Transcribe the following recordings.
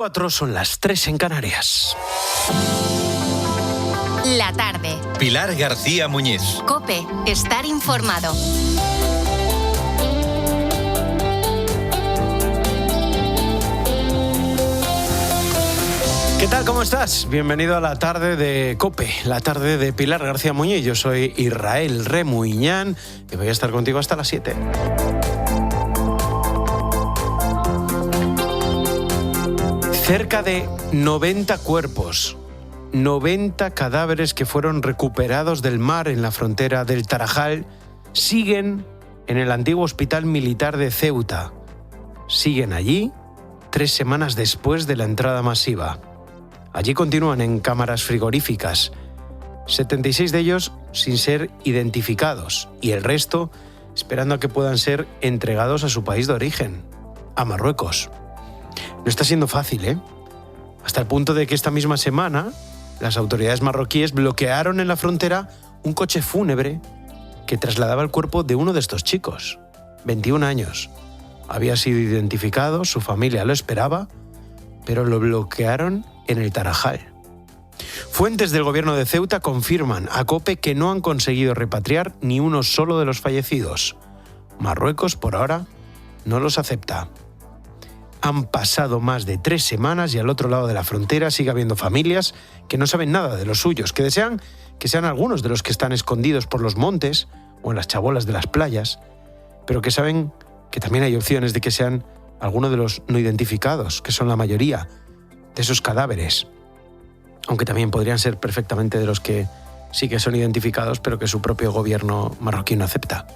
4 son las 3 en Canarias. La tarde. Pilar García Muñiz. COPE. Estar informado. ¿Qué tal? ¿Cómo estás? Bienvenido a la tarde de COPE, la tarde de Pilar García Muñiz. Yo soy Israel Remuñán y voy a estar contigo hasta las 7. Cerca de 90 cuerpos, 90 cadáveres que fueron recuperados del mar en la frontera del Tarajal, siguen en el antiguo hospital militar de Ceuta. Siguen allí 3 semanas después de la entrada masiva. Allí continúan en cámaras frigoríficas, 76 de ellos sin ser identificados y el resto esperando a que puedan ser entregados a su país de origen, a Marruecos. No está siendo fácil, ¿eh? Hasta el punto de que esta misma semana las autoridades marroquíes bloquearon en la frontera un coche fúnebre que trasladaba el cuerpo de uno de estos chicos, 21 años. Había sido identificado, su familia lo esperaba, pero lo bloquearon en el Tarajal. Fuentes del gobierno de Ceuta confirman a COPE que no han conseguido repatriar ni uno solo de los fallecidos. Marruecos, por ahora, no los acepta. Han pasado más de 3 semanas y al otro lado de la frontera sigue habiendo familias que no saben nada de los suyos, que desean que sean algunos de los que están escondidos por los montes o en las chabolas de las playas, pero que saben que también hay opciones de que sean algunos de los no identificados, que son la mayoría de esos cadáveres, aunque también podrían ser perfectamente de los que sí que son identificados, pero que su propio gobierno marroquí no acepta.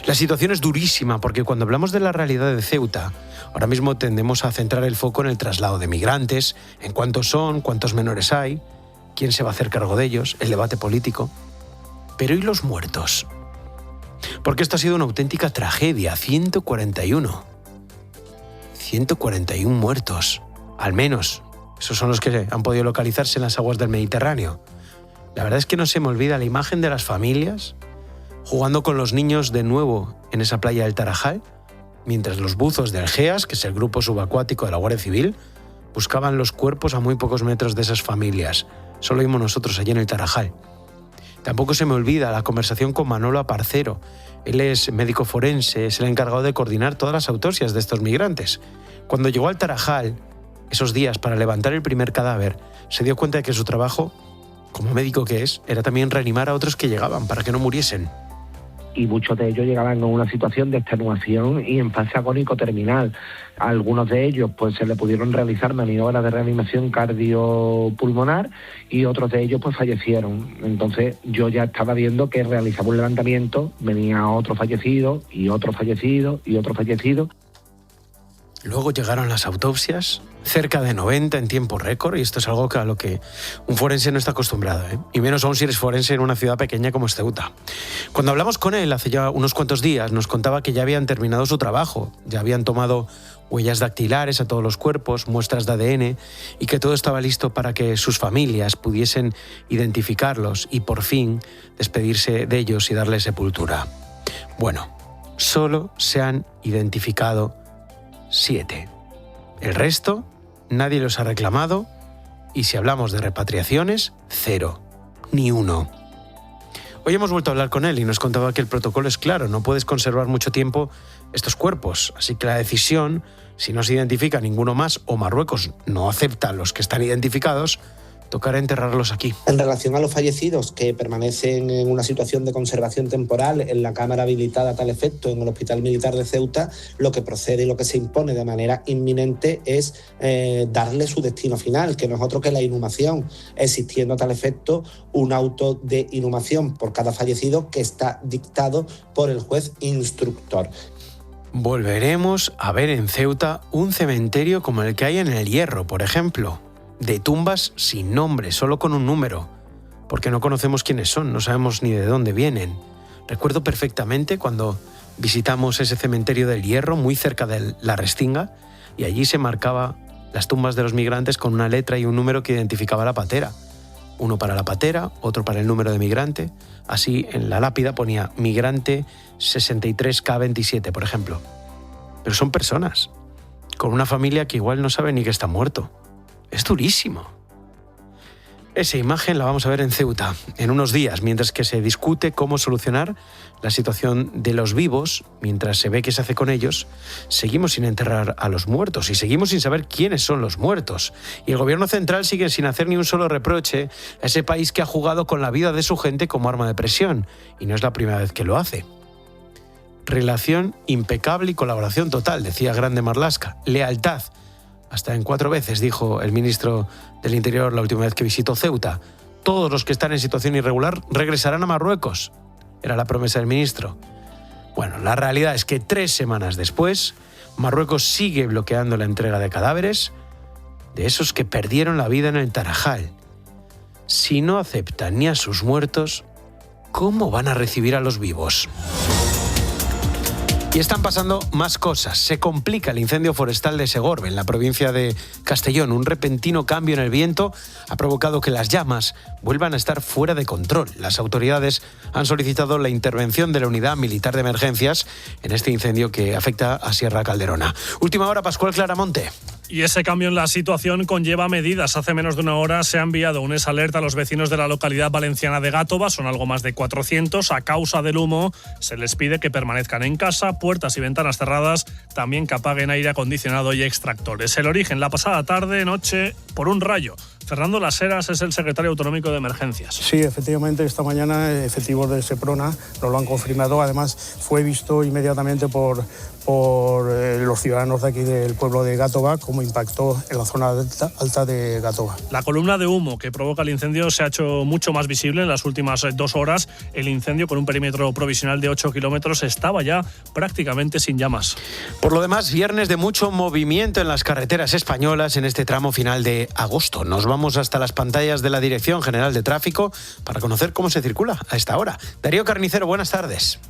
La situación es durísima porque cuando hablamos de la realidad de Ceuta, ahora mismo tendemos a centrar el foco en el traslado de migrantes, en cuántos son, cuántos menores hay, quién se va a hacer cargo de ellos, el debate político. Pero ¿y los muertos? Porque esto ha sido una auténtica tragedia. 141 muertos, al menos. Esos son los que han podido localizarse en las aguas del Mediterráneo. La verdad es que no se me olvida la imagen de las familias jugando con los niños de nuevo en esa playa del Tarajal, mientras los buzos del GEAS, que es el grupo subacuático de la Guardia Civil, buscaban los cuerpos a muy pocos metros de esas familias. Solo vimos nosotros allí en el Tarajal. Tampoco se me olvida la conversación con Manolo Aparcero. Él es médico forense, es el encargado de coordinar todas las autopsias de estos migrantes. Cuando llegó al Tarajal, esos días para levantar el primer cadáver, se dio cuenta de que su trabajo, como médico que es, era también reanimar a otros que llegaban para que no muriesen. Y muchos de ellos llegaban en una situación de extenuación y en fase agónico terminal. A algunos de ellos pues se le pudieron realizar maniobras de reanimación cardiopulmonar y otros de ellos pues fallecieron. Entonces yo ya estaba viendo que realizaba un levantamiento, venía otro fallecido y otro fallecido y otro fallecido. Luego llegaron las autopsias, cerca de 90 en tiempo récord, y esto es algo a lo que un forense no está acostumbrado, ¿eh? Y menos aún si eres forense en una ciudad pequeña como es Ceuta. Cuando hablamos con él hace ya unos cuantos días, nos contaba que ya habían terminado su trabajo, ya habían tomado huellas dactilares a todos los cuerpos, muestras de ADN, y que todo estaba listo para que sus familias pudiesen identificarlos y por fin despedirse de ellos y darles sepultura. Bueno, solo se han identificado 7. El resto, nadie los ha reclamado y si hablamos de repatriaciones, 0. Ni uno. Hoy hemos vuelto a hablar con él y nos contaba que el protocolo es claro, no puedes conservar mucho tiempo estos cuerpos, así que la decisión, si no se identifica ninguno más o Marruecos no acepta a los que están identificados, tocará enterrarlos aquí. En relación a los fallecidos que permanecen en una situación de conservación temporal en la cámara habilitada a tal efecto en el Hospital Militar de Ceuta, lo que procede y lo que se impone de manera inminente es darle su destino final, que no es otro que la inhumación, existiendo a tal efecto un auto de inhumación por cada fallecido que está dictado por el juez instructor. Volveremos a ver en Ceuta un cementerio como el que hay en El Hierro, por ejemplo, de tumbas sin nombre, solo con un número, porque no conocemos quiénes son, no sabemos ni de dónde vienen. Recuerdo perfectamente cuando visitamos ese cementerio del Hierro, muy cerca de la Restinga, y allí se marcaba las tumbas de los migrantes con una letra y un número que identificaba la patera. Uno para la patera, otro para el número de migrante. Así en la lápida ponía migrante 63K27, por ejemplo. Pero son personas, con una familia que igual no sabe ni que está muerto, Es durísimo. Esa imagen la vamos a ver en Ceuta en unos días, mientras que se discute cómo solucionar la situación de los vivos. Mientras se ve qué se hace con ellos, seguimos sin enterrar a los muertos y seguimos sin saber quiénes son los muertos. Y el gobierno central sigue sin hacer ni un solo reproche a ese país que ha jugado con la vida de su gente como arma de presión. Y no es la primera vez que lo hace. Relación impecable y colaboración total, decía Grande Marlaska. Lealtad. Hasta en 4 veces, dijo el ministro del Interior la última vez que visitó Ceuta. Todos los que están en situación irregular regresarán a Marruecos. Era la promesa del ministro. Bueno, la realidad es que 3 semanas después, Marruecos sigue bloqueando la entrega de cadáveres de esos que perdieron la vida en el Tarajal. Si no aceptan ni a sus muertos, ¿cómo van a recibir a los vivos? Y están pasando más cosas. Se complica el incendio forestal de Segorbe, en la provincia de Castellón. Un repentino cambio en el viento ha provocado que las llamas vuelvan a estar fuera de control. Las autoridades han solicitado la intervención de la Unidad Militar de Emergencias en este incendio que afecta a Sierra Calderona. Última hora, Pascual Claramonte. Y ese cambio en la situación conlleva medidas. Hace menos de una hora se ha enviado un alerta a los vecinos de la localidad valenciana de Gátova. Son algo más de 400. A causa del humo, se les pide que permanezcan en casa, puertas y ventanas cerradas, también que apaguen aire acondicionado y extractores. El origen, la pasada tarde-noche, por un rayo. Fernando Las Heras es el secretario autonómico de Emergencias. Sí, efectivamente, esta mañana efectivos de Seprona nos lo han confirmado. Además, fue visto inmediatamente por los ciudadanos de aquí del pueblo de Gátova cómo impactó en la zona alta de Gátova. La columna de humo que provoca el incendio se ha hecho mucho más visible en las últimas 2 horas. El incendio, con un perímetro provisional de 8 kilómetros, estaba ya prácticamente sin llamas. Por lo demás, viernes de mucho movimiento en las carreteras españolas en este tramo final de agosto. Nos vamos hasta las pantallas de la Dirección General de Tráfico para conocer cómo se circula a esta hora. Darío Carnicero, buenas tardes.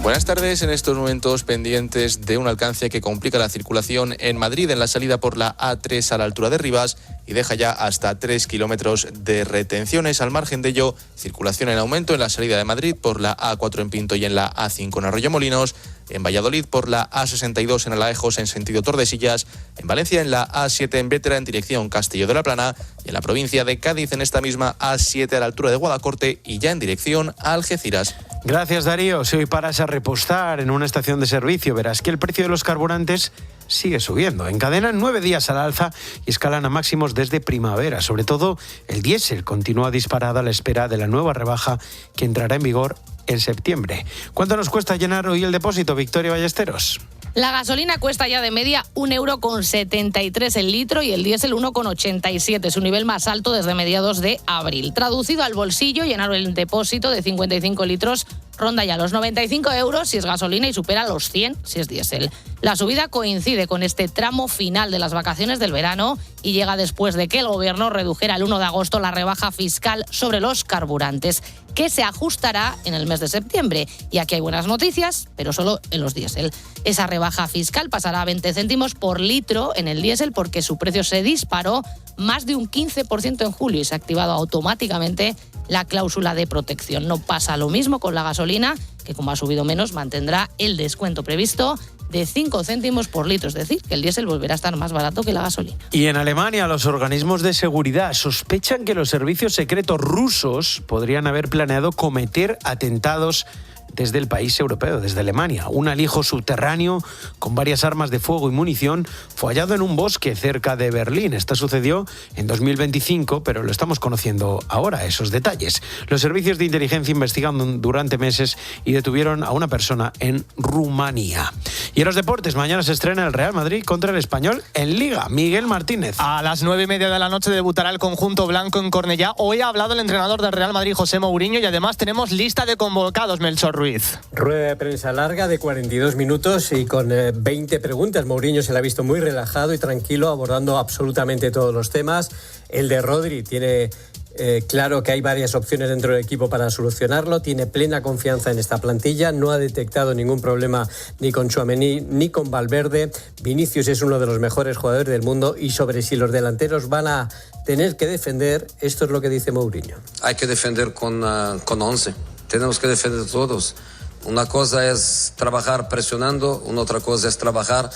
Buenas tardes. En estos momentos pendientes de un alcance que complica la circulación en Madrid en la salida por la A3 a la altura de Rivas y deja ya hasta 3 kilómetros de retenciones. Al margen de ello, circulación en aumento en la salida de Madrid por la A4 en Pinto y en la A5 en Arroyomolinos, en Valladolid por la A62 en Alaejos en sentido Tordesillas, en Valencia en la A7 en Bétera en dirección Castillo de la Plana y en la provincia de Cádiz en esta misma A7 a la altura de Guadacorte y ya en dirección a Algeciras. Gracias, Darío. Si hoy paras a repostar en una estación de servicio, verás que el precio de los carburantes sigue subiendo. Encadenan 9 días al alza y escalan a máximos desde primavera. Sobre todo, el diésel continúa disparado a la espera de la nueva rebaja que entrará en vigor en septiembre. ¿Cuánto nos cuesta llenar hoy el depósito, Victoria Ballesteros? La gasolina cuesta ya de media 1,73 € el litro y el diésel 1,87, su nivel más alto desde mediados de abril. Traducido al bolsillo, llenar el depósito de 55 litros ronda ya los 95 € si es gasolina y supera los 100 si es diésel. La subida coincide con este tramo final de las vacaciones del verano y llega después de que el gobierno redujera el 1 de agosto la rebaja fiscal sobre los carburantes, que se ajustará en el mes de septiembre. Y aquí hay buenas noticias, pero solo en los diésel. Esa rebaja fiscal pasará a 20 céntimos por litro en el diésel porque su precio se disparó más de un 15% en julio y se ha activado automáticamente la cláusula de protección. No pasa lo mismo con la gasolina, que como ha subido menos, mantendrá el descuento previsto de 5 céntimos por litro, es decir, que el diésel volverá a estar más barato que la gasolina. Y en Alemania, los organismos de seguridad sospechan que los servicios secretos rusos podrían haber planeado cometer atentados desde el país europeo, desde Alemania. Un alijo subterráneo con varias armas de fuego y munición fue hallado en un bosque cerca de Berlín. Esto sucedió en 2025, pero lo estamos conociendo ahora, esos detalles. Los servicios de inteligencia investigaron durante meses y detuvieron a una persona en Rumanía. Y en los deportes, mañana se estrena el Real Madrid contra el Español en Liga. Miguel Martínez. A las 9:30 de la noche debutará el conjunto blanco en Cornellá. Hoy ha hablado el entrenador del Real Madrid, José Mourinho, y además tenemos lista de convocados, Melchor Ruiz. Rueda de prensa larga de 42 minutos y con 20 preguntas. Mourinho se le ha visto muy relajado y tranquilo, abordando absolutamente todos los temas. El de Rodri tiene claro que hay varias opciones dentro del equipo para solucionarlo. Tiene plena confianza en esta plantilla. No ha detectado ningún problema ni con Tchouaméni ni con Valverde. Vinicius es uno de los mejores jugadores del mundo y sobre si los delanteros van a tener que defender, esto es lo que dice Mourinho. Hay que defender con 11. Tenemos que defender todos. Una cosa es trabajar presionando, una otra cosa es trabajar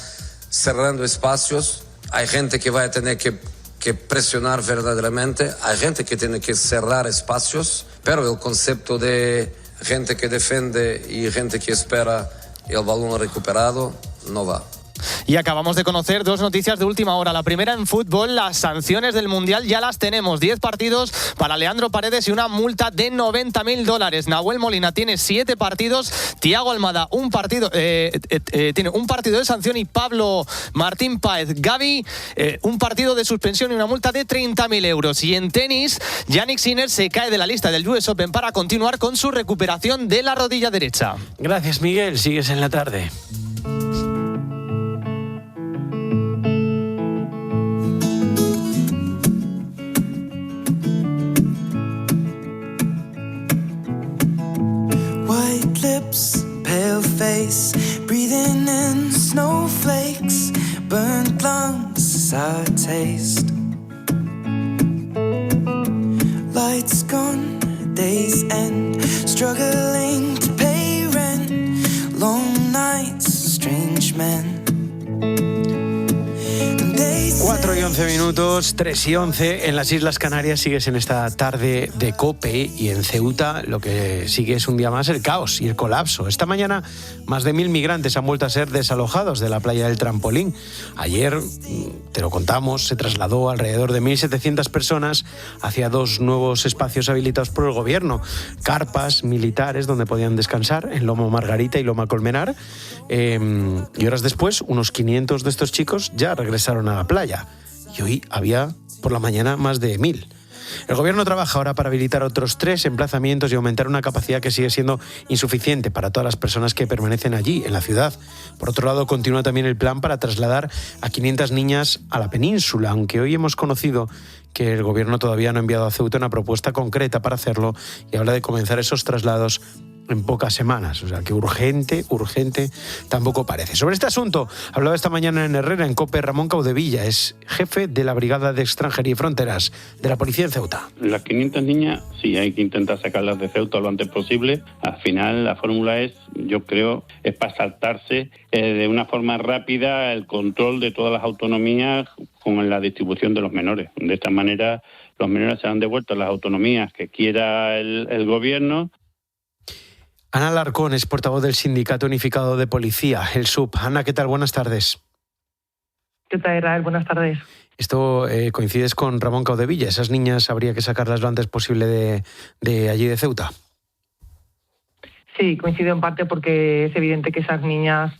cerrando espacios, hay gente que va a tener que presionar verdaderamente, hay gente que tiene que cerrar espacios, pero el concepto de gente que defiende y gente que espera el balón recuperado no va. Y acabamos de conocer 2 noticias de última hora. La primera en fútbol, las sanciones del Mundial ya las tenemos. 10 partidos para Leandro Paredes y una multa de $90.000. Nahuel Molina tiene 7 partidos. Thiago Almada tiene un partido de sanción y Pablo Martín Páez Gavi un partido de suspensión y una multa de 30.000 euros. Y en tenis, Jannik Sinner se cae de la lista del US Open para continuar con su recuperación de la rodilla derecha. Gracias, Miguel. Sigues en la tarde. Lips, pale face, breathing in snowflakes, burnt lungs, sour taste. Lights gone, days end, struggling to pay rent, long nights, strange men. 4 y 11 minutos, 3 y 11. En las Islas Canarias sigues en esta tarde de COPE y en Ceuta lo que sigue es un día más el caos y el colapso. Esta mañana más de 1.000 migrantes han vuelto a ser desalojados de la playa del Trampolín. Ayer, te lo contamos, se trasladó alrededor de 1.700 personas hacia 2 nuevos espacios habilitados por el gobierno. Carpas militares donde podían descansar en Lomo Margarita y Loma Colmenar. Y horas después, unos 500 de estos chicos ya regresaron a la playa. Y hoy había por la mañana más de 1.000. El gobierno trabaja ahora para habilitar otros 3 emplazamientos y aumentar una capacidad que sigue siendo insuficiente para todas las personas que permanecen allí, en la ciudad. Por otro lado, continúa también el plan para trasladar a 500 niñas a la península, aunque hoy hemos conocido que el gobierno todavía no ha enviado a Ceuta una propuesta concreta para hacerlo y habla de comenzar esos traslados en pocas semanas, o sea que urgente tampoco parece. Sobre este asunto hablaba esta mañana en Herrera, en COPE, Ramón Caudevilla, es jefe de la Brigada de Extranjería y Fronteras de la Policía en Ceuta. Las 500 niñas, sí, hay que intentar sacarlas de Ceuta lo antes posible. Al final la fórmula es, yo creo, es para saltarse de una forma rápida el control de todas las autonomías con la distribución de los menores. De esta manera los menores serán devueltos a las autonomías que quiera el gobierno. Ana Alarcón es portavoz del Sindicato Unificado de Policía, el SUP. Ana, ¿qué tal? Buenas tardes. ¿Qué tal, Israel? Buenas tardes. Esto coincides con Ramón Caudevilla. Esas niñas habría que sacarlas lo antes posible de allí de Ceuta. Sí, coincido en parte porque es evidente que esas niñas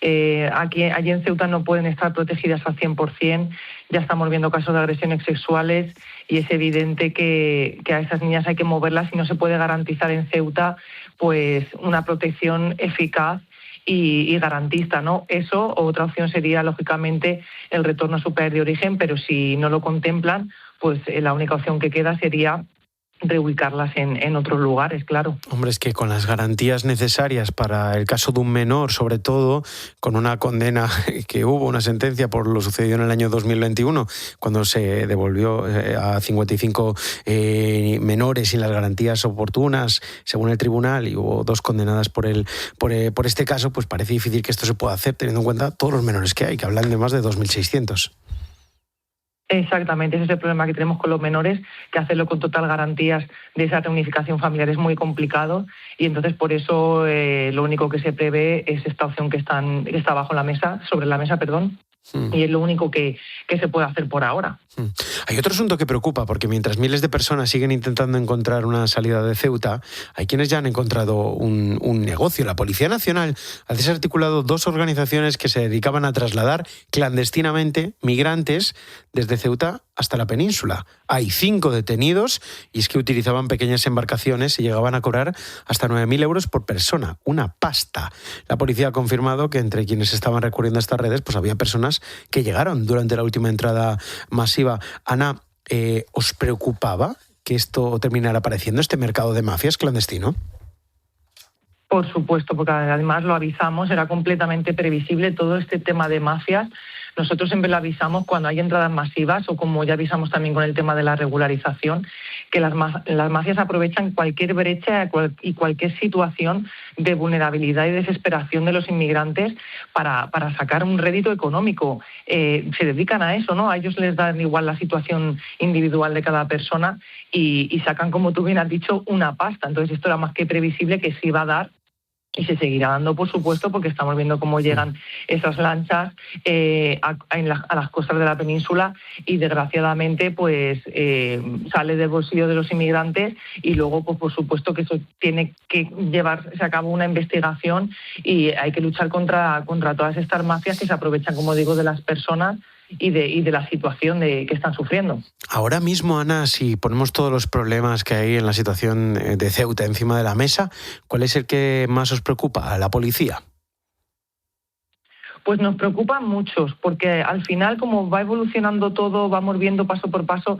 allí en Ceuta no pueden estar protegidas al 100%. Ya estamos viendo casos de agresiones sexuales y es evidente que a esas niñas hay que moverlas y no se puede garantizar en Ceuta pues una protección eficaz y garantista, ¿no? Eso, otra opción sería, lógicamente, el retorno a su país de origen, pero si no lo contemplan, pues la única opción que queda sería reubicarlas en otros lugares, claro. Hombre, es que con las garantías necesarias para el caso de un menor, sobre todo con una condena que hubo, una sentencia por lo sucedido en el año 2021, cuando se devolvió a 55 menores sin las garantías oportunas, según el tribunal, y hubo 2 condenadas por este caso, pues parece difícil que esto se pueda hacer, teniendo en cuenta todos los menores que hay, que hablan de más de 2.600. Exactamente, ese es el problema que tenemos con los menores, que hacerlo con total garantías de esa reunificación familiar es muy complicado y entonces por eso lo único que se prevé es esta opción que está sobre la mesa, y es lo único que se puede hacer por ahora. Hay otro asunto que preocupa, porque mientras miles de personas siguen intentando encontrar una salida de Ceuta, hay quienes ya han encontrado un negocio. La Policía Nacional ha desarticulado 2 organizaciones que se dedicaban a trasladar clandestinamente migrantes desde Ceuta hasta la península. Hay 5 detenidos y es que utilizaban pequeñas embarcaciones y llegaban a cobrar hasta 9.000 euros por persona, una pasta. La policía ha confirmado que entre quienes estaban recurriendo a estas redes pues había personas que llegaron durante la última entrada masiva. Ana, ¿os preocupaba que esto terminara apareciendo, este mercado de mafias clandestino? Por supuesto, porque además lo avisamos, era completamente previsible todo este tema de mafias. nosotros siempre le avisamos cuando hay entradas masivas, o como ya avisamos también con el tema de la regularización, que las mafias aprovechan cualquier brecha y cualquier situación de vulnerabilidad y desesperación de los inmigrantes para sacar un rédito económico. Se dedican a eso, ¿no? A ellos les dan igual la situación individual de cada persona y sacan, como tú bien has dicho, una pasta. Entonces esto era más que previsible que se iba a dar. Y se seguirá dando, por supuesto, porque estamos viendo cómo llegan esas lanchas a las costas de la península y, desgraciadamente, pues sale del bolsillo de los inmigrantes y luego, pues por supuesto, que eso tiene que llevarse a cabo una investigación y hay que luchar contra todas estas mafias que se aprovechan, como digo, de las personas y de la situación que están sufriendo. Ahora mismo, Ana, si ponemos todos los problemas que hay en la situación de Ceuta encima de la mesa, ¿cuál es el que más os preocupa a la policía? Pues nos preocupan muchos, porque al final, como va evolucionando todo, vamos viendo paso por paso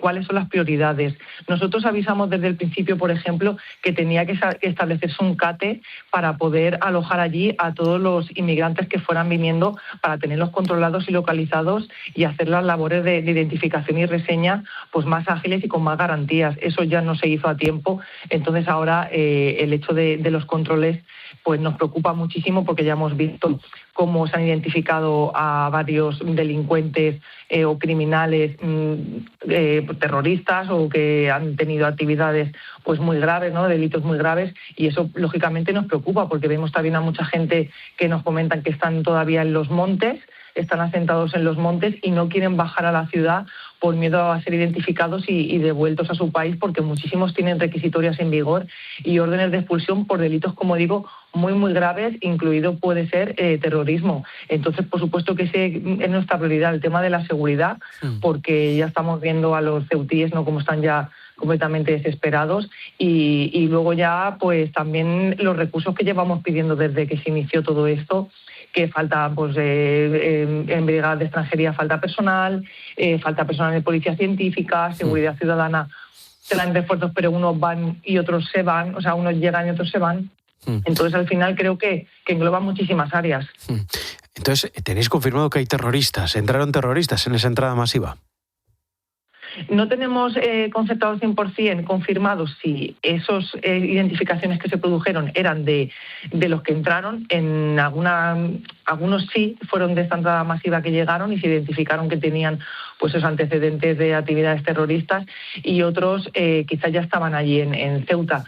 cuáles son las prioridades. Nosotros avisamos desde el principio, por ejemplo, que tenía que establecerse un CATE para poder alojar allí a todos los inmigrantes que fueran viniendo, para tenerlos controlados y localizados y hacer las labores de identificación y reseña pues más ágiles y con más garantías. Eso ya no se hizo a tiempo, entonces ahora el hecho de los controles pues nos preocupa muchísimo, porque ya hemos visto cómo se han identificado a varios delincuentes o criminales terroristas, o que han tenido actividades pues muy graves, ¿no? Delitos muy graves, y eso lógicamente nos preocupa, porque vemos también a mucha gente que nos comentan que están todavía en los montes, están asentados en los montes y no quieren bajar a la ciudad por miedo a ser identificados y devueltos a su país, porque muchísimos tienen requisitorias en vigor y órdenes de expulsión por delitos, como digo, muy graves, incluido puede ser terrorismo. Entonces, por supuesto que ese es nuestra prioridad, el tema de la seguridad, porque ya estamos viendo a los ceutíes, ¿no?, como están ya completamente desesperados, y luego ya pues también los recursos que llevamos pidiendo desde que se inició todo esto, que falta, pues en brigadas de extranjería falta personal de policía científica, seguridad ciudadana, traen refuerzos, pero unos van y otros se van, o sea, unos llegan y otros se van. Entonces, al final, creo que engloba muchísimas áreas. Entonces, ¿tenéis confirmado que hay terroristas? ¿Entraron terroristas en esa entrada masiva? No tenemos concertados 100% confirmados si esas identificaciones que se produjeron eran de los que entraron. En algunos sí fueron de esta entrada masiva que llegaron y se identificaron que tenían pues esos antecedentes de actividades terroristas, y otros quizás ya estaban allí en Ceuta.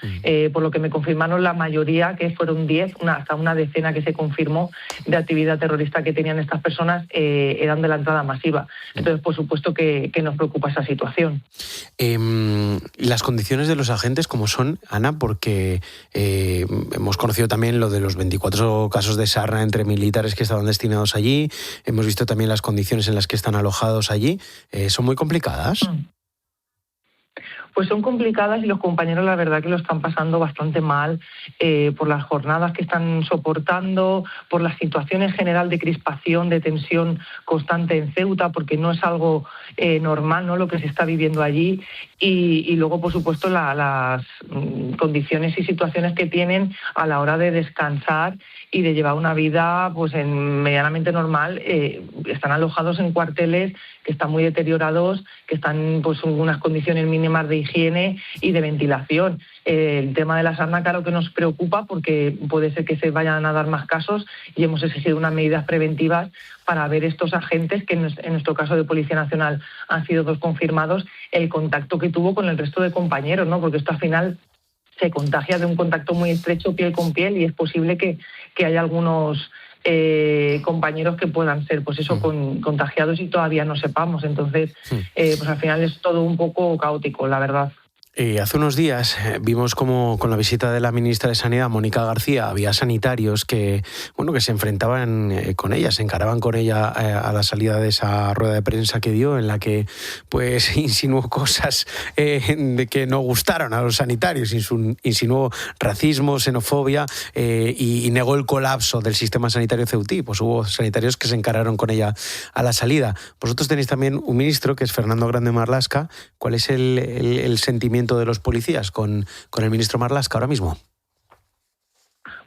Por lo que me confirmaron, la mayoría, que fueron 10, hasta una decena que se confirmó de actividad terrorista que tenían estas personas, eran de la entrada masiva. Entonces, por supuesto que nos preocupa esa situación. Las condiciones de los agentes, ¿cómo son, Ana? Porque hemos conocido también lo de los 24 casos de sarna entre militares que estaban destinados allí. Hemos visto también las condiciones en las que están alojados allí. ¿Son muy complicadas? Pues son complicadas, y los compañeros la verdad que lo están pasando bastante mal por las jornadas que están soportando, por la situación en general de crispación, de tensión constante en Ceuta, porque no es algo normal, ¿no?, lo que se está viviendo allí, y luego, por supuesto, las condiciones y situaciones que tienen a la hora de descansar y de llevar una vida pues medianamente normal. Están alojados en cuarteles que están muy deteriorados, que están pues en unas condiciones mínimas de higiene y de ventilación. El tema de la sarna, claro que nos preocupa, porque puede ser que se vayan a dar más casos, y hemos exigido unas medidas preventivas para ver estos agentes, que en nuestro caso de Policía Nacional han sido 2 confirmados, el contacto que tuvo con el resto de compañeros, ¿no?, porque esto al final se contagia de un contacto muy estrecho piel con piel, y es posible que haya algunos compañeros que puedan ser pues eso, contagiados y todavía no sepamos. Entonces, pues al final es todo un poco caótico, la verdad. Hace unos días vimos como con la visita de la ministra de Sanidad, Mónica García, había sanitarios que se enfrentaban con ella, se encaraban con ella a la salida de esa rueda de prensa que dio, en la que pues insinuó cosas de que no gustaron a los sanitarios, insinuó racismo, xenofobia, y negó el colapso del sistema sanitario ceutí. Pues hubo sanitarios que se encararon con ella a la salida. Vosotros tenéis también un ministro, que es Fernando Grande Marlaska. ¿Cuál es el sentimiento de los policías con el ministro Marlaska ahora mismo?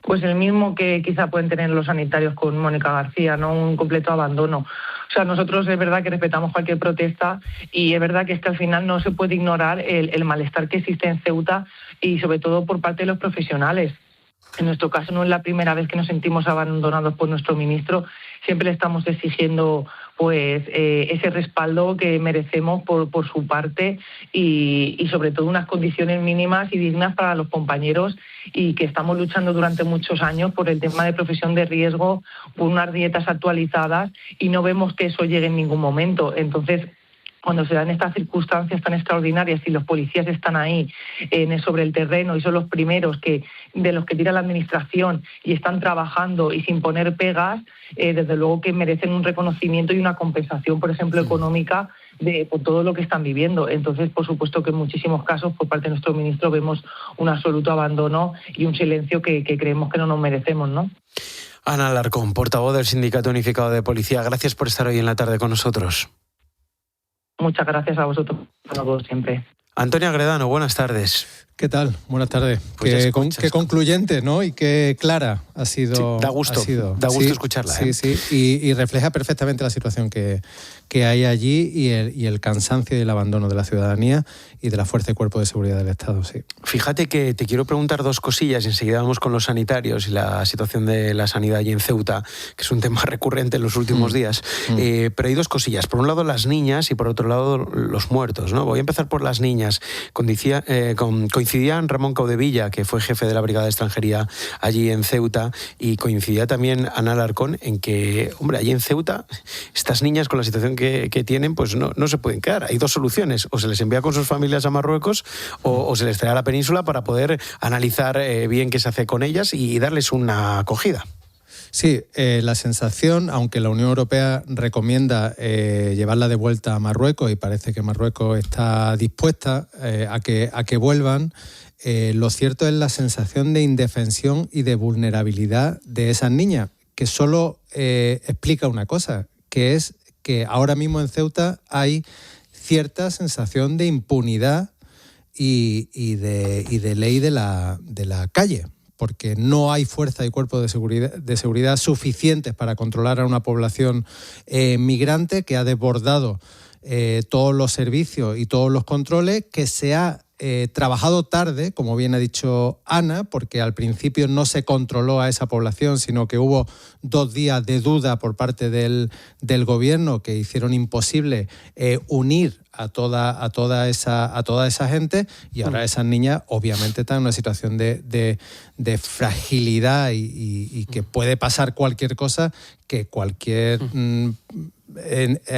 pues el mismo que quizá pueden tener los sanitarios con Mónica García, ¿no? Un completo abandono. O sea, nosotros es verdad que respetamos cualquier protesta y es verdad que es que al final no se puede ignorar el malestar que existe en Ceuta y sobre todo por parte de los profesionales. En nuestro caso no es la primera vez que nos sentimos abandonados por nuestro ministro, siempre le estamos exigiendo pues ese respaldo que merecemos por su parte y sobre todo unas condiciones mínimas y dignas para los compañeros y que estamos luchando durante muchos años por el tema de profesión de riesgo, por unas dietas actualizadas y no vemos que eso llegue en ningún momento. Entonces, cuando se dan estas circunstancias tan extraordinarias y los policías están ahí sobre el terreno y son los primeros de los que tira la administración y están trabajando y sin poner pegas, desde luego que merecen un reconocimiento y una compensación, por ejemplo, económica por todo lo que están viviendo. Entonces, por supuesto que en muchísimos casos por parte de nuestro ministro vemos un absoluto abandono y un silencio que creemos que no nos merecemos, ¿no? Ana Alarcón, portavoz del Sindicato Unificado de Policía, gracias por estar hoy en la tarde con nosotros. Muchas gracias a vosotros, a todos siempre. Antonio Agredano, buenas tardes. ¿Qué tal? Buenas tardes. Pues qué concluyente, ¿no? Y qué clara ha sido. Sí, da gusto escucharla. Sí. Y refleja perfectamente la situación que hay allí y el cansancio y el abandono de la ciudadanía y de la Fuerza y Cuerpo de Seguridad del Estado, sí. Fíjate que te quiero preguntar dos cosillas y enseguida vamos con los sanitarios y la situación de la sanidad allí en Ceuta, que es un tema recurrente en los últimos días. Pero hay dos cosillas. Por un lado, las niñas y por otro lado, los muertos, ¿no? Voy a empezar por las niñas. Coincidían Ramón Caudevilla, que fue jefe de la Brigada de Extranjería allí en Ceuta, y coincidía también Ana Alarcón en que, hombre, allí en Ceuta, estas niñas con la situación que tienen, pues no se pueden quedar. Hay dos soluciones: o se les envía con sus familias a Marruecos o se les trae a la península para poder analizar bien qué se hace con ellas y darles una acogida. Sí, la sensación, aunque la Unión Europea recomienda llevarla de vuelta a Marruecos y parece que Marruecos está dispuesta a que vuelvan, lo cierto es la sensación de indefensión y de vulnerabilidad de esas niñas, que solo explica una cosa, que es que ahora mismo en Ceuta hay cierta sensación de impunidad y de ley de la calle, porque no hay fuerza y cuerpo de seguridad suficientes para controlar a una población migrante que ha desbordado todos los servicios y todos los controles, que se ha trabajado tarde, como bien ha dicho Ana, porque al principio no se controló a esa población, sino que hubo 2 días de duda por parte del gobierno que hicieron imposible unir a toda esa gente, y ahora esas niñas obviamente están en una situación de fragilidad y que puede pasar cualquier cosa, que cualquier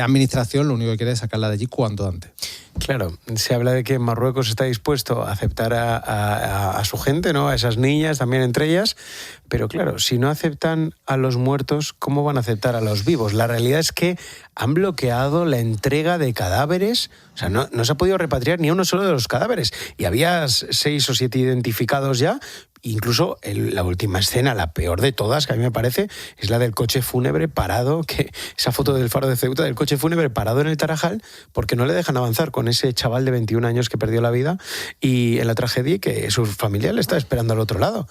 administración lo único que quiere es sacarla de allí cuanto antes. Claro, se habla de que Marruecos está dispuesto a aceptar a su gente, ¿no? A esas niñas, también entre ellas, pero claro, si no aceptan a los muertos, ¿cómo van a aceptar a los vivos? La realidad es que han bloqueado la entrega de cadáveres, o sea, no se ha podido repatriar ni uno solo de los cadáveres, y había 6 o 7 identificados ya. Incluso la última escena, la peor de todas, que a mí me parece, es la del coche fúnebre parado, esa foto del faro de Ceuta, del coche fúnebre parado en el Tarajal, porque no le dejan avanzar con ese chaval de 21 años que perdió la vida, y en la tragedia que su familia le está esperando al otro lado.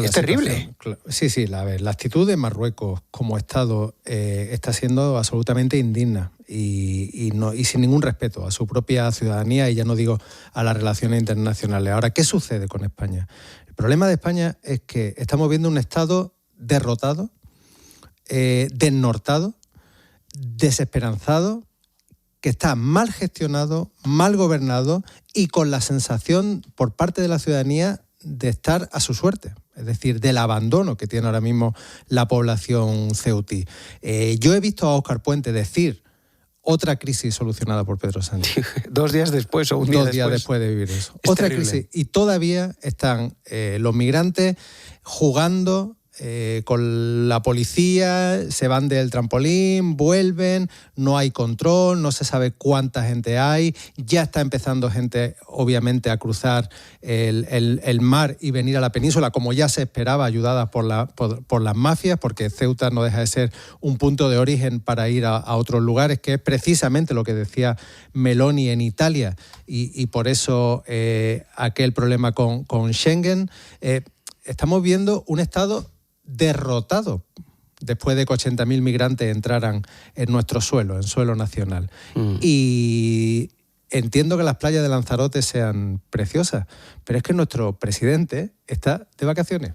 Es terrible. Sí, la actitud de Marruecos como Estado está siendo absolutamente indigna y sin ningún respeto a su propia ciudadanía, y ya no digo a las relaciones internacionales. Ahora, ¿qué sucede con España? El problema de España es que estamos viendo un Estado derrotado, desnortado, desesperanzado, que está mal gestionado, mal gobernado y con la sensación por parte de la ciudadanía de estar a su suerte, es decir, del abandono que tiene ahora mismo la población ceutí. Yo he visto a Óscar Puente decir otra crisis solucionada por Pedro Sánchez. 2 días después o un día después. 2 días después de vivir eso. Es otra terrible. crisis. Y todavía están los migrantes jugando con la policía, se van del trampolín, vuelven, no hay control, no se sabe cuánta gente hay, ya está empezando gente obviamente a cruzar el mar y venir a la península, como ya se esperaba, ayudadas por las mafias, porque Ceuta no deja de ser un punto de origen para ir a otros lugares, que es precisamente lo que decía Meloni en Italia, y por eso aquel problema con Schengen. estamos viendo un Estado derrotado después de que 80.000 migrantes entraran en nuestro suelo, en suelo nacional. Y entiendo que las playas de Lanzarote sean preciosas, pero es que nuestro presidente está de vacaciones.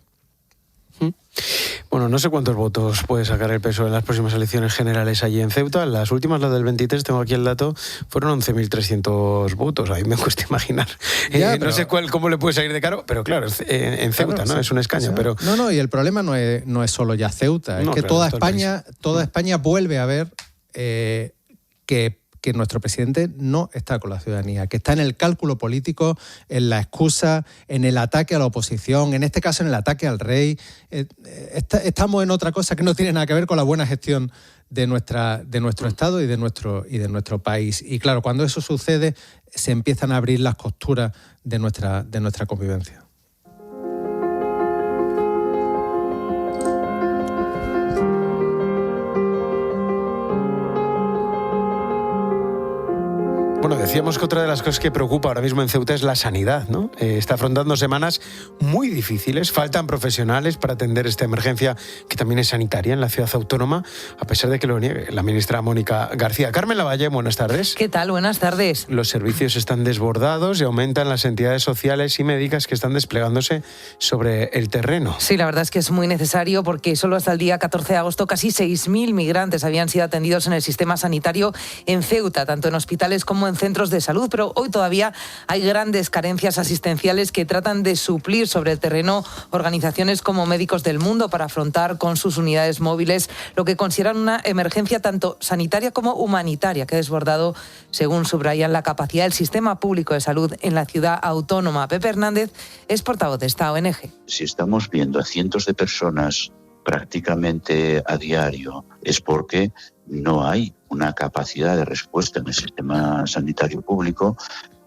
Bueno, no sé cuántos votos puede sacar el PSOE en las próximas elecciones generales allí en Ceuta. Las últimas, las del 23, tengo aquí el dato, fueron 11.300 votos. Ahí me cuesta imaginar. No sé cómo le puede salir de caro, pero claro, en Ceuta, claro, ¿no? Sí. Es un escaño, o sea, pero... No, y el problema no es solo ya Ceuta, es que toda España vuelve a ver que nuestro presidente no está con la ciudadanía, que está en el cálculo político, en la excusa, en el ataque a la oposición, en este caso en el ataque al rey. Estamos en otra cosa que no tiene nada que ver con la buena gestión de nuestro Estado y de nuestro país. Y claro, cuando eso sucede, se empiezan a abrir las costuras de nuestra convivencia. Bueno, decíamos que otra de las cosas que preocupa ahora mismo en Ceuta es la sanidad, ¿no? Está afrontando semanas muy difíciles, faltan profesionales para atender esta emergencia que también es sanitaria en la ciudad autónoma, a pesar de que lo niegue la ministra Mónica García. Carmen Lavalle, buenas tardes. ¿Qué tal? Buenas tardes. Los servicios están desbordados y aumentan las entidades sociales y médicas que están desplegándose sobre el terreno. Sí, la verdad es que es muy necesario porque solo hasta el día 14 de agosto casi 6.000 migrantes habían sido atendidos en el sistema sanitario en Ceuta, tanto en hospitales como en centros de salud, pero hoy todavía hay grandes carencias asistenciales que tratan de suplir sobre el terreno organizaciones como Médicos del Mundo para afrontar con sus unidades móviles lo que consideran una emergencia tanto sanitaria como humanitaria que ha desbordado, según subrayan, la capacidad del sistema público de salud en la ciudad autónoma. Pepe Hernández es portavoz de esta ONG. Si estamos viendo a cientos de personas prácticamente a diario, es porque no hay una capacidad de respuesta en el sistema sanitario público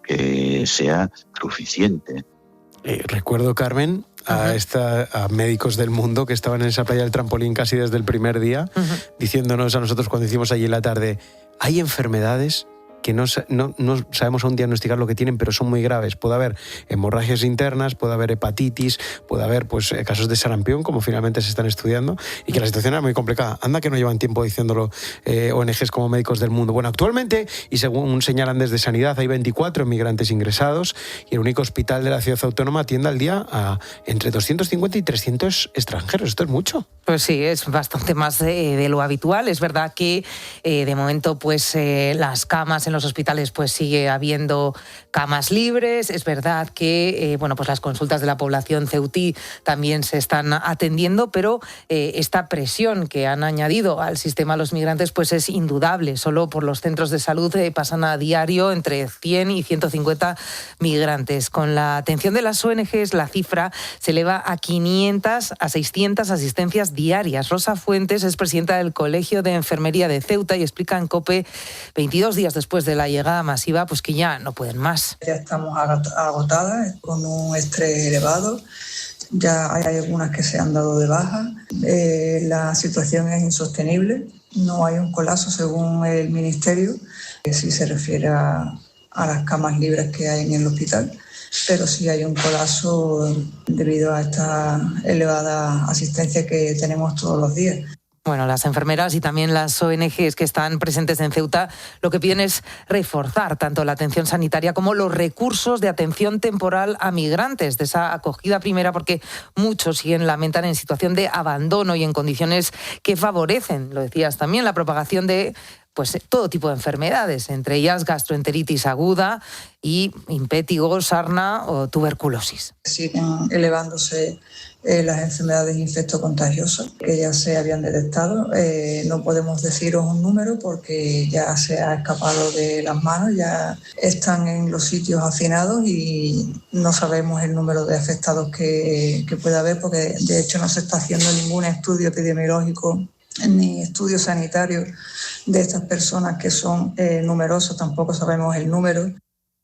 que sea suficiente. Recuerdo, Carmen, a Médicos del Mundo que estaban en esa playa del trampolín casi desde el primer día, diciéndonos a nosotros cuando hicimos allí en la tarde, hay enfermedades que no sabemos aún diagnosticar lo que tienen, pero son muy graves. Puede haber hemorragias internas, puede haber hepatitis, puede haber casos de sarampión, como finalmente se están estudiando, y que la situación era muy complicada. Anda que no llevan tiempo diciéndolo ONGs como Médicos del Mundo. Bueno, actualmente, y según señalan desde Sanidad, hay 24 migrantes ingresados y el único hospital de la ciudad autónoma atiende al día a entre 250 y 300 extranjeros. Esto es mucho. Pues sí, es bastante más de lo habitual. Es verdad que de momento las camas en los hospitales sigue habiendo camas libres. Es verdad que las consultas de la población ceutí también se están atendiendo, pero esta presión que han añadido al sistema los migrantes es indudable. Solo por los centros de salud pasan a diario entre 100 y 150 migrantes. Con la atención de las ONGs, la cifra se eleva a 500 a 600 asistencias diarias. Rosa Fuentes es presidenta del Colegio de Enfermería de Ceuta y explica en COPE, 22 días después de la llegada masiva, que ya no pueden más. Ya estamos agotadas, con un estrés elevado. Ya hay algunas que se han dado de baja. La situación es insostenible. No hay un colapso según el Ministerio, si se refiere a las camas libres que hay en el hospital, pero sí hay un colapso debido a esta elevada asistencia que tenemos todos los días. Bueno, las enfermeras y también las ONGs que están presentes en Ceuta lo que piden es reforzar tanto la atención sanitaria como los recursos de atención temporal a migrantes, de esa acogida primera, porque muchos lamentan en situación de abandono y en condiciones que favorecen, lo decías también, la propagación de todo tipo de enfermedades, entre ellas gastroenteritis aguda y impétigo, sarna o tuberculosis. Siguen elevándose las enfermedades infectocontagiosas que ya se habían detectado. No podemos deciros un número porque ya se ha escapado de las manos, ya están en los sitios hacinados y no sabemos el número de afectados que puede haber, porque de hecho no se está haciendo ningún estudio epidemiológico ni estudio sanitario de estas personas que son numerosas, tampoco sabemos el número.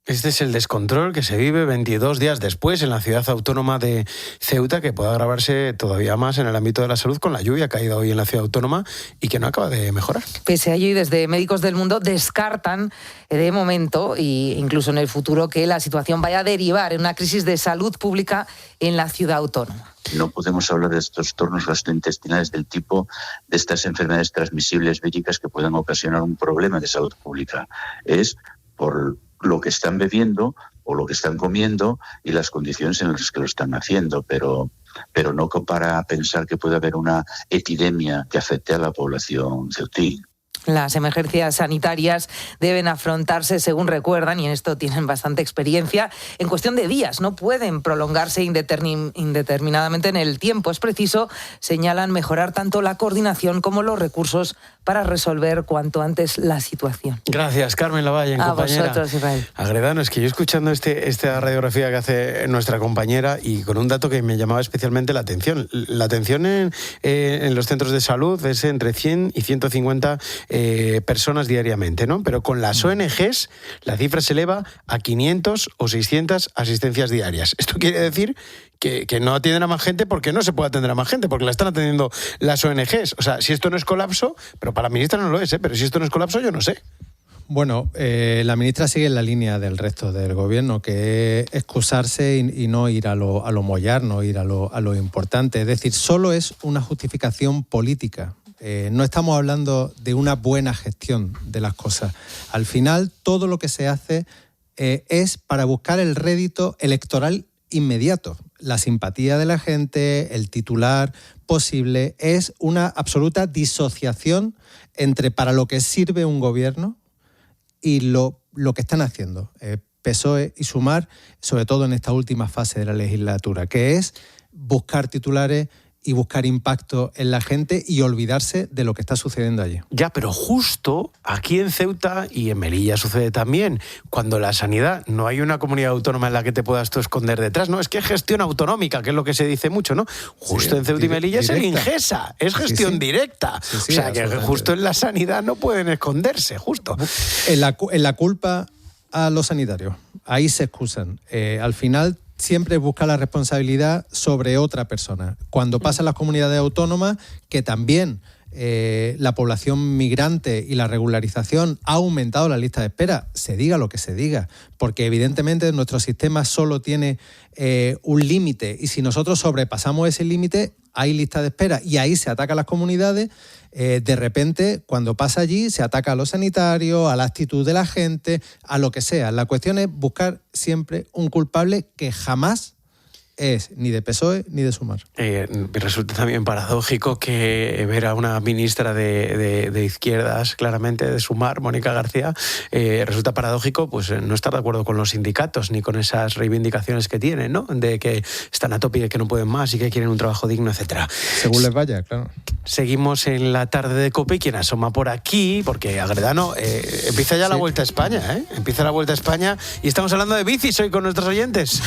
Este es el descontrol que se vive 22 días después en la ciudad autónoma de Ceuta, que puede agravarse todavía más en el ámbito de la salud con la lluvia caída hoy en la ciudad autónoma y que no acaba de mejorar. Pese a ello, y desde Médicos del Mundo descartan de momento, e incluso en el futuro, que la situación vaya a derivar en una crisis de salud pública en la ciudad autónoma. No podemos hablar de estos trastornos gastrointestinales del tipo de estas enfermedades transmisibles víricas que puedan ocasionar un problema de salud pública. Es por lo que están bebiendo o lo que están comiendo y las condiciones en las que lo están haciendo, pero no para pensar que puede haber una epidemia que afecte a la población ceutí. Las emergencias sanitarias deben afrontarse, según recuerdan, y en esto tienen bastante experiencia, en cuestión de días. No pueden prolongarse indeterminadamente en el tiempo. Es preciso, señalan, mejorar tanto la coordinación como los recursos para resolver cuanto antes la situación. Gracias, Carmen Lavalle, A compañera. vosotros, Israel. Agredano, es que yo escuchando esta radiografía que hace nuestra compañera y con un dato que me llamaba especialmente la atención. La atención en los centros de salud es entre 100 y 150 personas diariamente, ¿no? Pero con las ONGs la cifra se eleva a 500 o 600 asistencias diarias. Esto quiere decir que no atienden a más gente porque no se puede atender a más gente, porque la están atendiendo las ONGs. O sea, si esto no es colapso, pero para la ministra no lo es, pero si esto no es colapso, yo no sé. Bueno, la ministra sigue en la línea del resto del gobierno, que es excusarse y no ir a lo mollar, no ir a lo importante. Es decir, solo es una justificación política. No estamos hablando de una buena gestión de las cosas. Al final, todo lo que se hace es para buscar el rédito electoral inmediato. La simpatía de la gente, el titular posible, es una absoluta disociación entre para lo que sirve un gobierno y lo que están haciendo PSOE y Sumar, sobre todo en esta última fase de la legislatura, que es buscar titulares y buscar impacto en la gente y olvidarse de lo que está sucediendo allí. Ya, pero justo aquí en Ceuta y en Melilla sucede también. Cuando la sanidad, no hay una comunidad autónoma en la que te puedas tú esconder detrás, ¿no? Es que es gestión autonómica, que es lo que se dice mucho, ¿no? Justo en Ceuta y Melilla es el Ingesa, es gestión directa. O sea, que justo en la sanidad no pueden esconderse, justo. En la culpa a los sanitarios, ahí se excusan. Al final siempre busca la responsabilidad sobre otra persona. Cuando pasa en las comunidades autónomas, que también la población migrante y la regularización ha aumentado la lista de espera, se diga lo que se diga, porque evidentemente nuestro sistema solo tiene un límite y si nosotros sobrepasamos ese límite, hay lista de espera y ahí se ataca a las comunidades. De repente, cuando pasa allí, se ataca a los sanitarios, a la actitud de la gente, a lo que sea. La cuestión es buscar siempre un culpable que jamás es ni de PSOE ni de Sumar. Resulta también paradójico que ver a una ministra de izquierdas, claramente de Sumar, Mónica García, resulta paradójico pues no estar de acuerdo con los sindicatos ni con esas reivindicaciones que tienen, ¿no? De que están a tope y de que no pueden más y que quieren un trabajo digno, etcétera. Según les vaya, claro. Seguimos en la tarde de COPE y quien asoma por aquí, porque Agredano empieza ya la Vuelta a España, empieza la Vuelta a España y estamos hablando de bicis hoy con nuestros oyentes.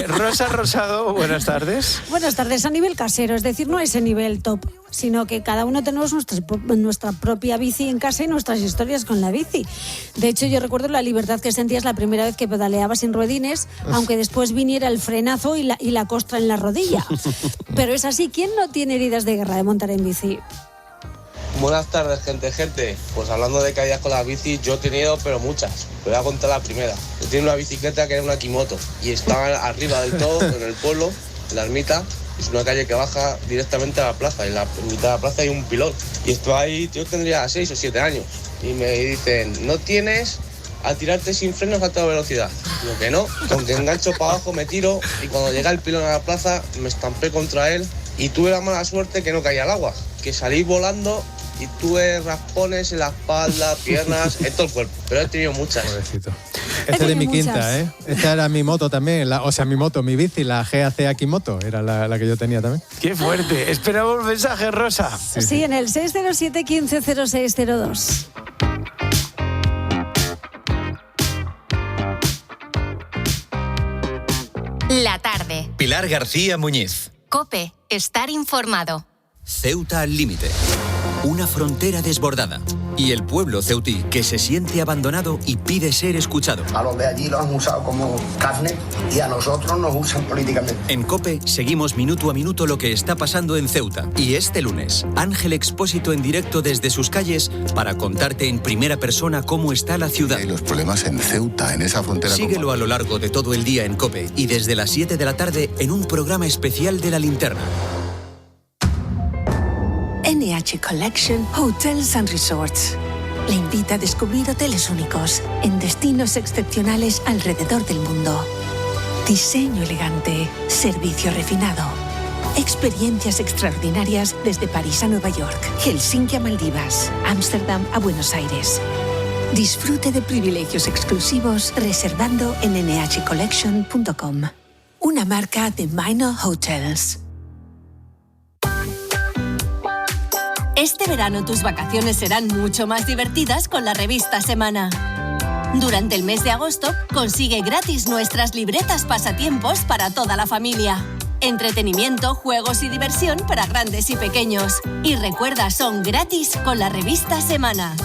Rosa Rosado, buenas tardes. Buenas tardes. A nivel casero, es decir, no a ese nivel top, sino que cada uno tenemos nuestra propia bici en casa y nuestras historias con la bici. De hecho, yo recuerdo la libertad que sentías la primera vez que pedaleabas sin ruedines, aunque después viniera el frenazo y la costra en la rodilla. Pero es así, ¿quién no tiene heridas de guerra de montar en bici? Buenas tardes, gente. Pues hablando de caídas con la bici, yo he tenido, pero muchas. Te voy a contar la primera. Yo tenía una bicicleta que era una Kimoto y estaba arriba del todo, en el pueblo, en la ermita. Es una calle que baja directamente a la plaza. En la mitad de la plaza hay un pilón. Y esto ahí, yo tendría 6 o 7 años. Y me dicen, no tienes a tirarte sin frenos a toda velocidad. Digo que no, con que engancho para abajo me tiro y cuando llega el pilón a la plaza me estampé contra él y tuve la mala suerte que no caía al agua, que salí volando y tuve raspones en la espalda, piernas, en todo el cuerpo. Pero he tenido muchas. Pobrecito. Esta es de mi quinta, ¿eh? Esta era mi moto también, mi bici, la GAC Akimoto, era la que yo tenía también. ¡Qué fuerte! Esperamos mensaje, Rosa. Sí, en el 607 15 0602. La tarde. Pilar García Muñiz. COPE. Estar informado. Ceuta al límite. una frontera desbordada. Y el pueblo ceutí, que se siente abandonado y pide ser escuchado. A los de allí los han usado como carne y a nosotros nos usan políticamente. En COPE seguimos minuto a minuto lo que está pasando en Ceuta. Y este lunes, Ángel Expósito en directo desde sus calles para contarte en primera persona cómo está la ciudad. Y los problemas en Ceuta, en esa frontera. Síguelo a lo largo de todo el día en COPE y desde las 7 de la tarde en un programa especial de La Linterna. NH Collection Hotels and Resorts le invita a descubrir hoteles únicos en destinos excepcionales alrededor del mundo. Diseño elegante, servicio refinado, experiencias extraordinarias desde París a Nueva York, Helsinki a Maldivas, Ámsterdam a Buenos Aires. Disfrute de privilegios exclusivos reservando en nhcollection.com. Una marca de Minor Hotels. Este verano tus vacaciones serán mucho más divertidas con la revista Semana. Durante el mes de agosto, consigue gratis nuestras libretas pasatiempos para toda la familia. Entretenimiento, juegos y diversión para grandes y pequeños. Y recuerda, son gratis con la revista Semana.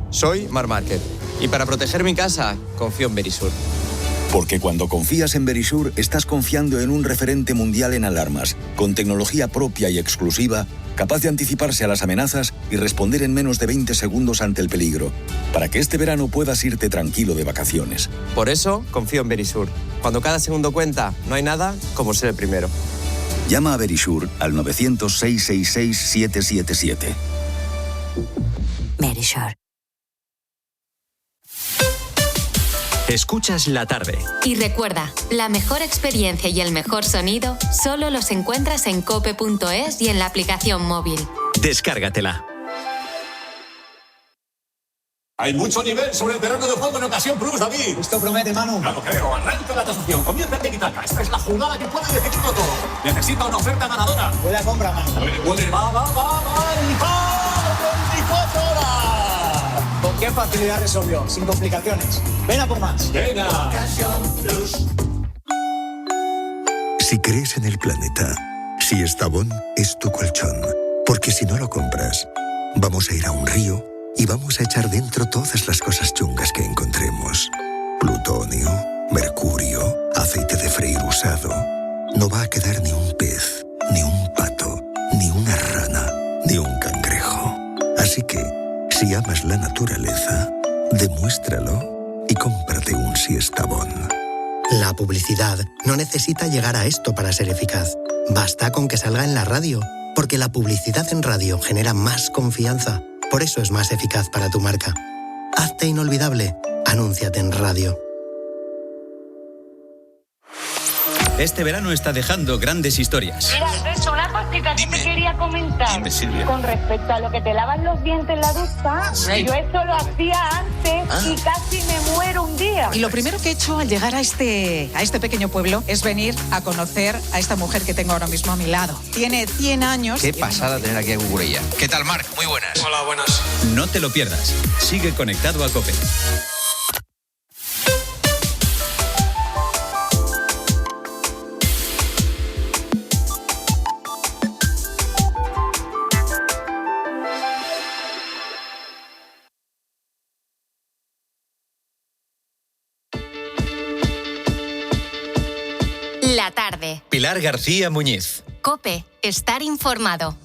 Soy Marc Márquez y para proteger mi casa confío en Verisur. Porque cuando confías en Verisur, estás confiando en un referente mundial en alarmas, con tecnología propia y exclusiva, capaz de anticiparse a las amenazas y responder en menos de 20 segundos ante el peligro, para que este verano puedas irte tranquilo de vacaciones. Por eso confío en Verisur. Cuando cada segundo cuenta, no hay nada como ser el primero. Llama a Verisur al 900-666-777. Verisur. Escuchas La Tarde. Y recuerda, la mejor experiencia y el mejor sonido solo los encuentras en cope.es y en la aplicación móvil. Descárgatela. Hay mucho nivel sobre el terreno de juego en Ocasión Plus, David. Esto promete, Manu. Ya lo creo. Arranca la tasación. Comienza el tiki-taka. Esta es la jugada que puede decidirlo todo. Necesita una oferta ganadora. Buena compra, Manu. Puede. Va. ¡Y va! 24 horas. ¿Con qué facilidad resolvió? Sin complicaciones. Ven a por más. Venga. Si crees en el planeta, si Estabón es tu colchón. Porque si no lo compras, vamos a ir a un río y vamos a echar dentro todas las cosas chungas que encontremos. Plutonio, mercurio, aceite de freír usado. No va a quedar ni un pez, ni un pato, ni una rana, ni un cangrejo. Así que, si amas la naturaleza, demuéstralo y cómprate un Siestabón. La publicidad no necesita llegar a esto para ser eficaz. Basta con que salga en la radio, porque la publicidad en radio genera más confianza. Por eso es más eficaz para tu marca. Hazte inolvidable. Anúnciate en radio. Este verano está dejando grandes historias. Mira, Alberto, una cosita que te quería comentar. Dime, Silvia. Con respecto a lo que te lavas los dientes en la ducha, yo eso lo hacía antes y casi me muero un día. Y lo primero que he hecho al llegar a este pequeño pueblo es venir a conocer a esta mujer que tengo ahora mismo a mi lado. Tiene 100 años. Qué pasada tener aquí a Cucurella. ¿Qué tal, Marc? Muy buenas. Hola, buenas. No te lo pierdas. Sigue conectado a COPE. La tarde. Pilar García Muñiz. COPE. Estar informado.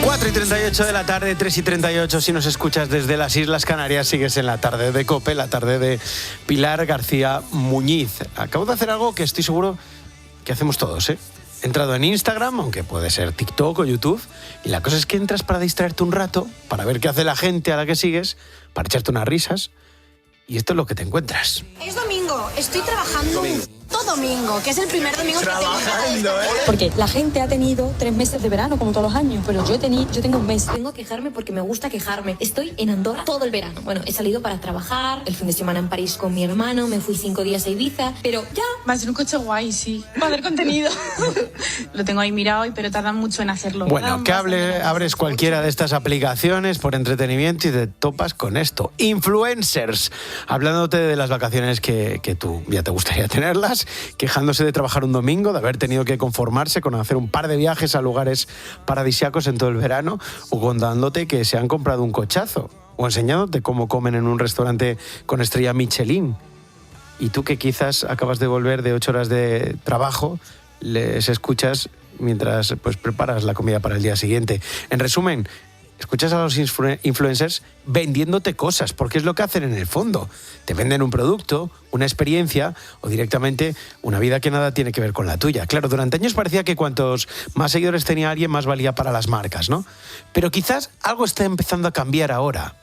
Cuatro y 38 de la tarde, 3 y 38. Si nos escuchas desde las Islas Canarias, sigues en la tarde de COPE, la tarde de Pilar García Muñiz. Acabo de hacer algo que estoy seguro que hacemos todos, ¿eh? He entrado en Instagram, aunque puede ser TikTok o YouTube, y la cosa es que entras para distraerte un rato, para ver qué hace la gente a la que sigues, para echarte unas risas, y esto es lo que te encuentras. Es domingo, estoy trabajando puto domingo, que es el primer domingo que tengo. Porque la gente ha tenido 3 meses de verano, como todos los años, pero yo tengo un mes. Tengo que quejarme porque me gusta quejarme. Estoy en Andorra todo el verano. Bueno, he salido para trabajar, el fin de semana en París con mi hermano, me fui 5 días a Ibiza, pero ya... Va a ser un coche guay, sí. Va a hacer contenido. Lo tengo ahí mirado, pero tardan mucho en hacerlo. Bueno, que abres cualquiera de estas aplicaciones por entretenimiento y te topas con esto. Influencers, hablándote de las vacaciones que tú ya te gustaría tenerlas, quejándose de trabajar un domingo, de haber tenido que conformarse con hacer un par de viajes a lugares paradisíacos en todo el verano, o contándote que se han comprado un cochazo, o enseñándote cómo comen en un restaurante con estrella Michelin. Y tú, que quizás acabas de volver de 8 horas de trabajo, les escuchas mientras pues preparas la comida para el día siguiente. En resumen, escuchas a los influencers vendiéndote cosas, porque es lo que hacen en el fondo. Te venden un producto, una experiencia o directamente una vida que nada tiene que ver con la tuya. Claro, durante años parecía que cuantos más seguidores tenía alguien, más valía para las marcas, ¿no? Pero quizás algo está empezando a cambiar ahora.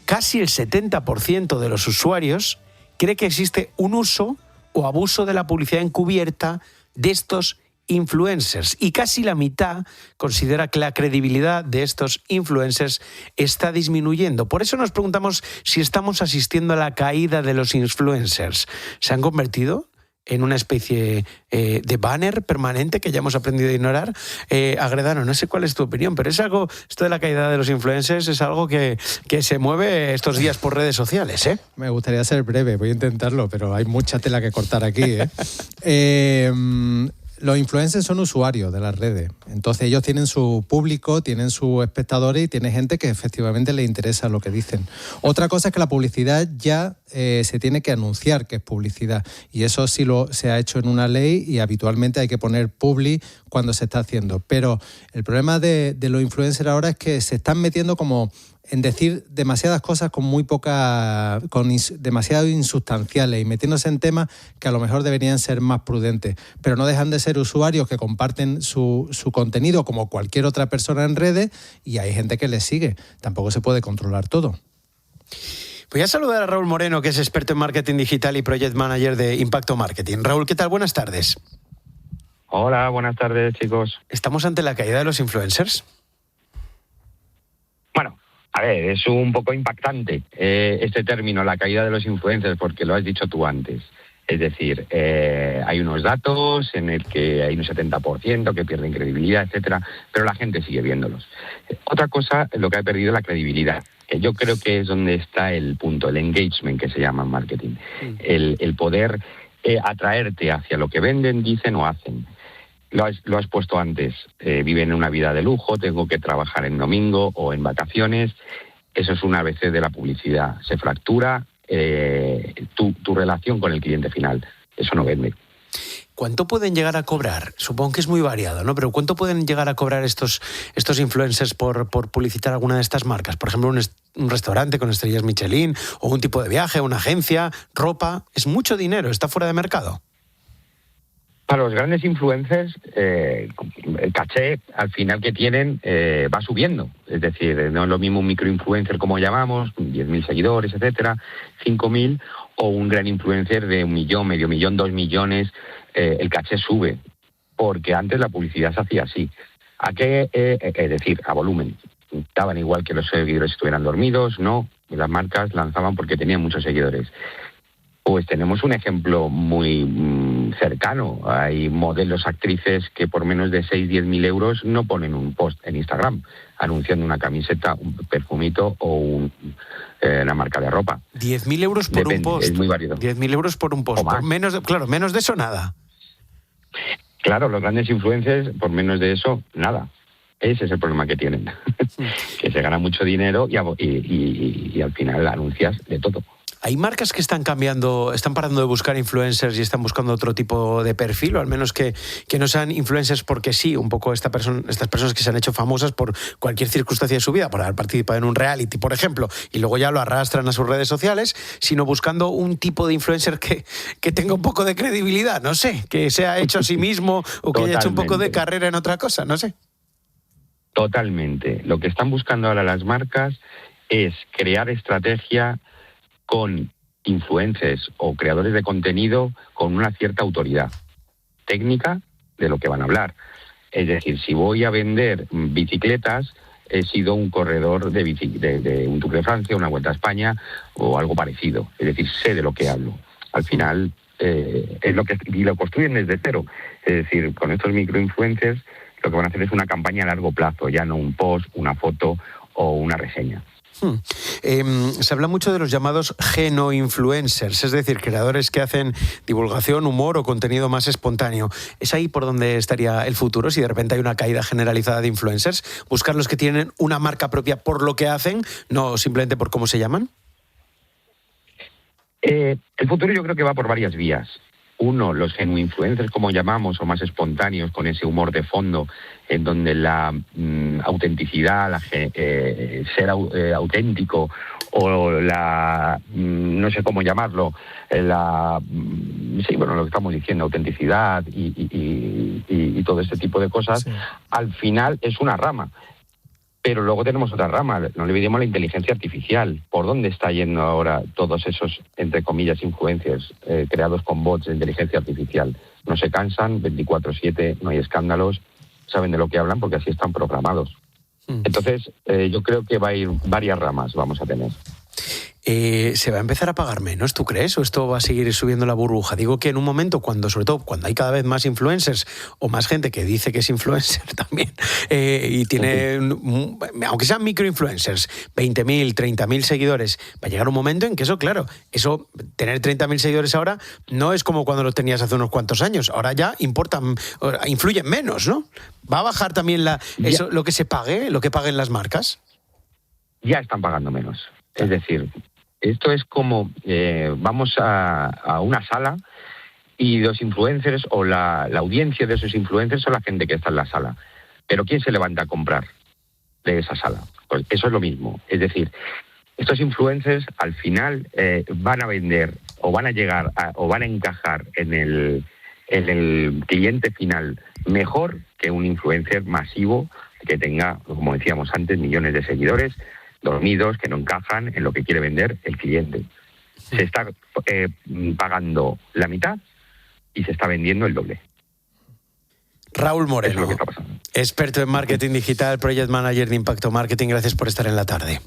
Casi el 70% de los usuarios cree que existe un uso o abuso de la publicidad encubierta de estos influencers, y casi la mitad considera que la credibilidad de estos influencers está disminuyendo. Por eso nos preguntamos si estamos asistiendo a la caída de los influencers. ¿Se han convertido en una especie de banner permanente que ya hemos aprendido a ignorar? Agredano, no sé cuál es tu opinión, pero es algo, esto de la caída de los influencers es algo que se mueve estos días por redes sociales, ¿eh? Me gustaría ser breve, voy a intentarlo, pero hay mucha tela que cortar aquí, Los influencers son usuarios de las redes, entonces ellos tienen su público, tienen sus espectadores y tienen gente que efectivamente les interesa lo que dicen. Otra cosa es que la publicidad ya se tiene que anunciar que es publicidad, y eso sí se ha hecho en una ley y habitualmente hay que poner publi cuando se está haciendo. Pero el problema de los influencers ahora es que se están metiendo como en decir demasiadas cosas demasiado insustanciales y metiéndose en temas que a lo mejor deberían ser más prudentes, pero no dejan de ser usuarios que comparten su contenido como cualquier otra persona en redes, y hay gente que les sigue. Tampoco se puede controlar todo. Voy a saludar a Raúl Moreno, que es experto en marketing digital y project manager de Impacto Marketing. Raúl, ¿qué tal? Buenas tardes. Hola, buenas tardes, chicos. ¿Estamos ante la caída de los influencers? Bueno, a ver, es un poco impactante este término, la caída de los influencers, porque lo has dicho tú antes. Es decir, hay unos datos en el que hay un 70% que pierden credibilidad, etcétera, pero la gente sigue viéndolos. Otra cosa, lo que ha perdido es la credibilidad, que yo creo que es donde está el punto, el engagement que se llama en marketing. El poder atraerte hacia lo que venden, dicen o hacen. Lo has puesto antes, viven una vida de lujo, tengo que trabajar en domingo o en vacaciones. Eso es un ABC de la publicidad. Se fractura tu relación con el cliente final. Eso no vende. ¿Cuánto pueden llegar a cobrar? Supongo que es muy variado, ¿no? Pero ¿cuánto pueden llegar a cobrar estos influencers por publicitar alguna de estas marcas? Por ejemplo, un restaurante con estrellas Michelin, o un tipo de viaje, una agencia, ropa. Es mucho dinero, está fuera de mercado. Para los grandes influencers, el caché al final que tienen va subiendo. Es decir, no es lo mismo un microinfluencer, como llamamos, 10.000 seguidores, etcétera, 5.000, o un gran influencer de 1 millón, medio millón, 2 millones. El caché sube, porque antes la publicidad se hacía así. ¿A qué? Es decir, a volumen. Daban igual que los seguidores estuvieran dormidos, no. Las marcas lanzaban porque tenían muchos seguidores. Pues tenemos un ejemplo muy cercano. Hay modelos, actrices que por menos de 6-10.000 euros no ponen un post en Instagram anunciando una camiseta, un perfumito o una marca de ropa. 10.000 euros por un post. Es muy variado. 10.000 euros por un post. Menos de eso nada. Claro, los grandes influencers, por menos de eso, nada. Ese es el problema que tienen. Que se gana mucho dinero y al final anuncias de todo. ¿Hay marcas que están cambiando, están parando de buscar influencers y están buscando otro tipo de perfil, o al menos que no sean influencers porque sí, un poco estas personas que se han hecho famosas por cualquier circunstancia de su vida, por haber participado en un reality, por ejemplo, y luego ya lo arrastran a sus redes sociales, sino buscando un tipo de influencer que tenga un poco de credibilidad, no sé, que se ha hecho a sí mismo o que haya hecho un poco de carrera en otra cosa, no sé? Totalmente. Lo que están buscando ahora las marcas es crear estrategia con influencers o creadores de contenido con una cierta autoridad técnica de lo que van a hablar. Es decir, si voy a vender bicicletas, he sido un corredor de un Tour de Francia, una Vuelta a España o algo parecido. Es decir, sé de lo que hablo. Al final, es lo que y lo construyen desde cero. Es decir, con estos microinfluencers lo que van a hacer es una campaña a largo plazo, ya no un post, una foto o una reseña. Se habla mucho de los llamados genoinfluencers, es decir, creadores que hacen divulgación, humor o contenido más espontáneo. ¿Es ahí por donde estaría el futuro? Si de repente hay una caída generalizada de influencers, buscar los que tienen una marca propia por lo que hacen, no simplemente por cómo se llaman. El futuro yo creo que va por varias vías. Uno, los genoinfluencers, como llamamos, o más espontáneos, con ese humor de fondo, en donde la autenticidad, ser auténtico, o la, no sé cómo llamarlo, sí, bueno, lo que estamos diciendo, autenticidad y todo este tipo de cosas, sí. Al final es una rama. Pero luego tenemos otra rama, no olvidemos la inteligencia artificial. ¿Por dónde está yendo ahora todos esos, entre comillas, influencers creados con bots de inteligencia artificial? No se cansan, 24/7, no hay escándalos, saben de lo que hablan porque así están programados. Entonces, yo creo que va a ir varias ramas, vamos a tener. ¿Se va a empezar a pagar menos, tú crees? ¿O esto va a seguir subiendo la burbuja? Digo que en un momento, sobre todo cuando hay cada vez más influencers o más gente que dice que es influencer también, y tiene, aunque sean microinfluencers, 20.000, 30.000 seguidores, va a llegar un momento en que eso, claro, tener 30.000 seguidores ahora no es como cuando los tenías hace unos cuantos años. Ahora ya influyen menos, ¿no? ¿Va a bajar también lo que se pague, lo que paguen las marcas? Ya están pagando menos. Es decir, esto es como vamos a una sala y los influencers o la audiencia de esos influencers son la gente que está en la sala. Pero ¿quién se levanta a comprar de esa sala? Pues eso es lo mismo. Es decir, estos influencers al final van a vender o van a llegar o van a encajar en el cliente final mejor que un influencer masivo que tenga, como decíamos antes, millones de seguidores dormidos, que no encajan en lo que quiere vender el cliente. Se está pagando la mitad y se está vendiendo el doble. Raúl Moreno, es lo que está pasando. Experto en marketing digital, project manager de Impacto Marketing, gracias por estar en la tarde.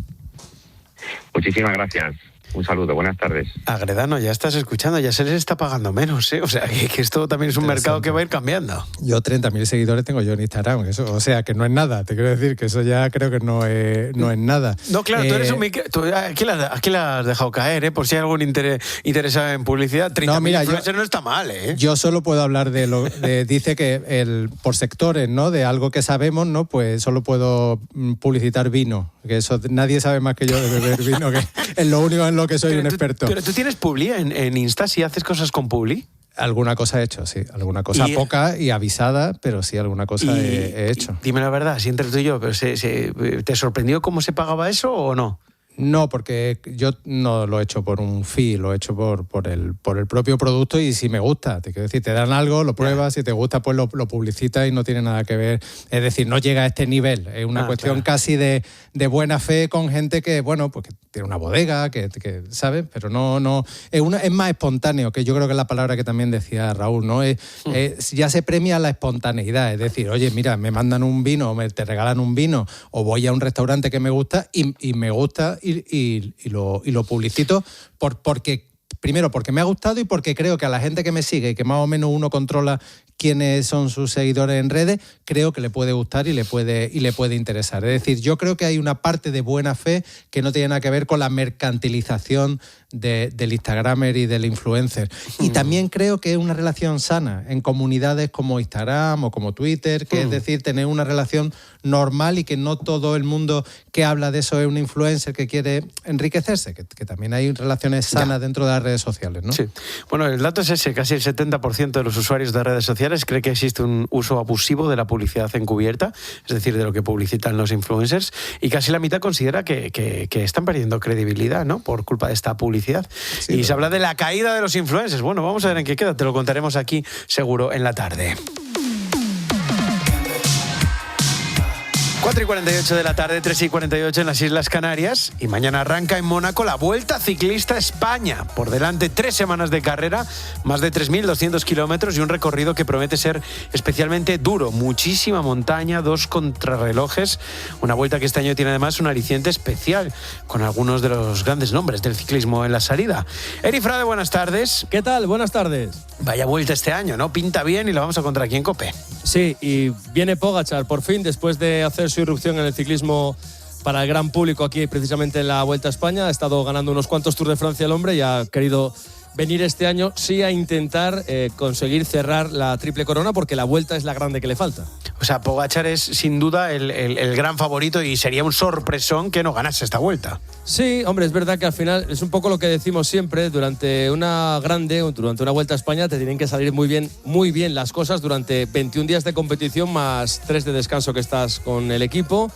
Muchísimas gracias. Un saludo, buenas tardes. Agredano, ya estás escuchando, ya se les está pagando menos, ¿eh? O sea, que esto también es un mercado que va a ir cambiando. Yo 30.000 seguidores tengo yo en Instagram, eso, o sea, que no es nada, te quiero decir que eso ya creo que no es nada. No, claro, tú eres un aquí la has dejado caer, ¿eh? Por si hay algún interesado en publicidad, 30.000 influencers no está mal, ¿eh? Yo solo puedo hablar dice que por sectores, ¿no? De algo que sabemos, ¿no? Pues solo puedo publicitar vino, que eso nadie sabe más que yo de beber vino, que es lo único en lo que soy un experto. Pero tú tienes Publi en Insta, ¿sí haces cosas con Publi? Alguna cosa he hecho, sí. Alguna cosa poca y avisada, pero sí, alguna cosa he hecho. Dime la verdad, si entre tú y yo, pero ¿te sorprendió cómo se pagaba eso o no? No, porque yo no lo he hecho por un fee, lo he hecho por el propio producto y si me gusta. Te quiero decir, te dan algo, lo pruebas, si te gusta, pues lo publicitas y no tiene nada que ver. Es decir, no llega a este nivel. Es una cuestión casi de buena fe con gente que, bueno, pues que tiene una bodega, que ¿sabes? Pero no es más espontáneo, que yo creo que es la palabra que también decía Raúl, ¿no? Ya se premia la espontaneidad. Es decir, oye, mira, me mandan un vino, te regalan un vino, o voy a un restaurante que me gusta y me gusta y lo publicito porque primero porque me ha gustado y porque creo que a la gente que me sigue y que más o menos uno controla quiénes son sus seguidores en redes, creo que le puede gustar y le puede interesar. Es decir, yo creo que hay una parte de buena fe que no tiene nada que ver con la mercantilización del Instagramer y del influencer. Y también creo que es una relación sana en comunidades como Instagram o como Twitter, que es decir, tener una relación normal y que no todo el mundo que habla de eso es un influencer que quiere enriquecerse, que también hay relaciones sanas dentro de las redes sociales, ¿no? Sí. Bueno, el dato es ese, casi el 70% de los usuarios de redes sociales cree que existe un uso abusivo de la publicidad encubierta, es decir, de lo que publicitan los influencers, y casi la mitad considera que están perdiendo credibilidad, ¿no? Por culpa de esta publicidad. Sí, y se habla de la caída de los influencers. Bueno, vamos a ver en qué queda, te lo contaremos aquí seguro en la tarde. 4:48 de la tarde, 3:48 en las Islas Canarias. Y mañana arranca en Mónaco la Vuelta Ciclista a España. Por delante 3 semanas de carrera, más de 3.200 kilómetros y un recorrido que promete ser especialmente duro. Muchísima montaña, 2 contrarrelojes. Una vuelta que este año tiene además un aliciente especial, con algunos de los grandes nombres del ciclismo en la salida. Eri Frade, buenas tardes. ¿Qué tal? Buenas tardes. Vaya vuelta este año, ¿no? Pinta bien y la vamos a contar aquí en COPE. Sí, y viene Pogačar por fin, después de hacer su irrupción en el ciclismo para el gran público aquí, precisamente en la Vuelta a España. Ha estado ganando unos cuantos Tours de Francia el hombre y ha querido venir este año sí a intentar conseguir cerrar la triple corona, porque la Vuelta es la grande que le falta. O sea, Pogačar es sin duda el gran favorito y sería un sorpresón que no ganase esta Vuelta. Sí, hombre, es verdad que al final es un poco lo que decimos siempre, durante una Vuelta a España te tienen que salir muy bien las cosas durante 21 días de competición más 3 de descanso que estás con el equipo.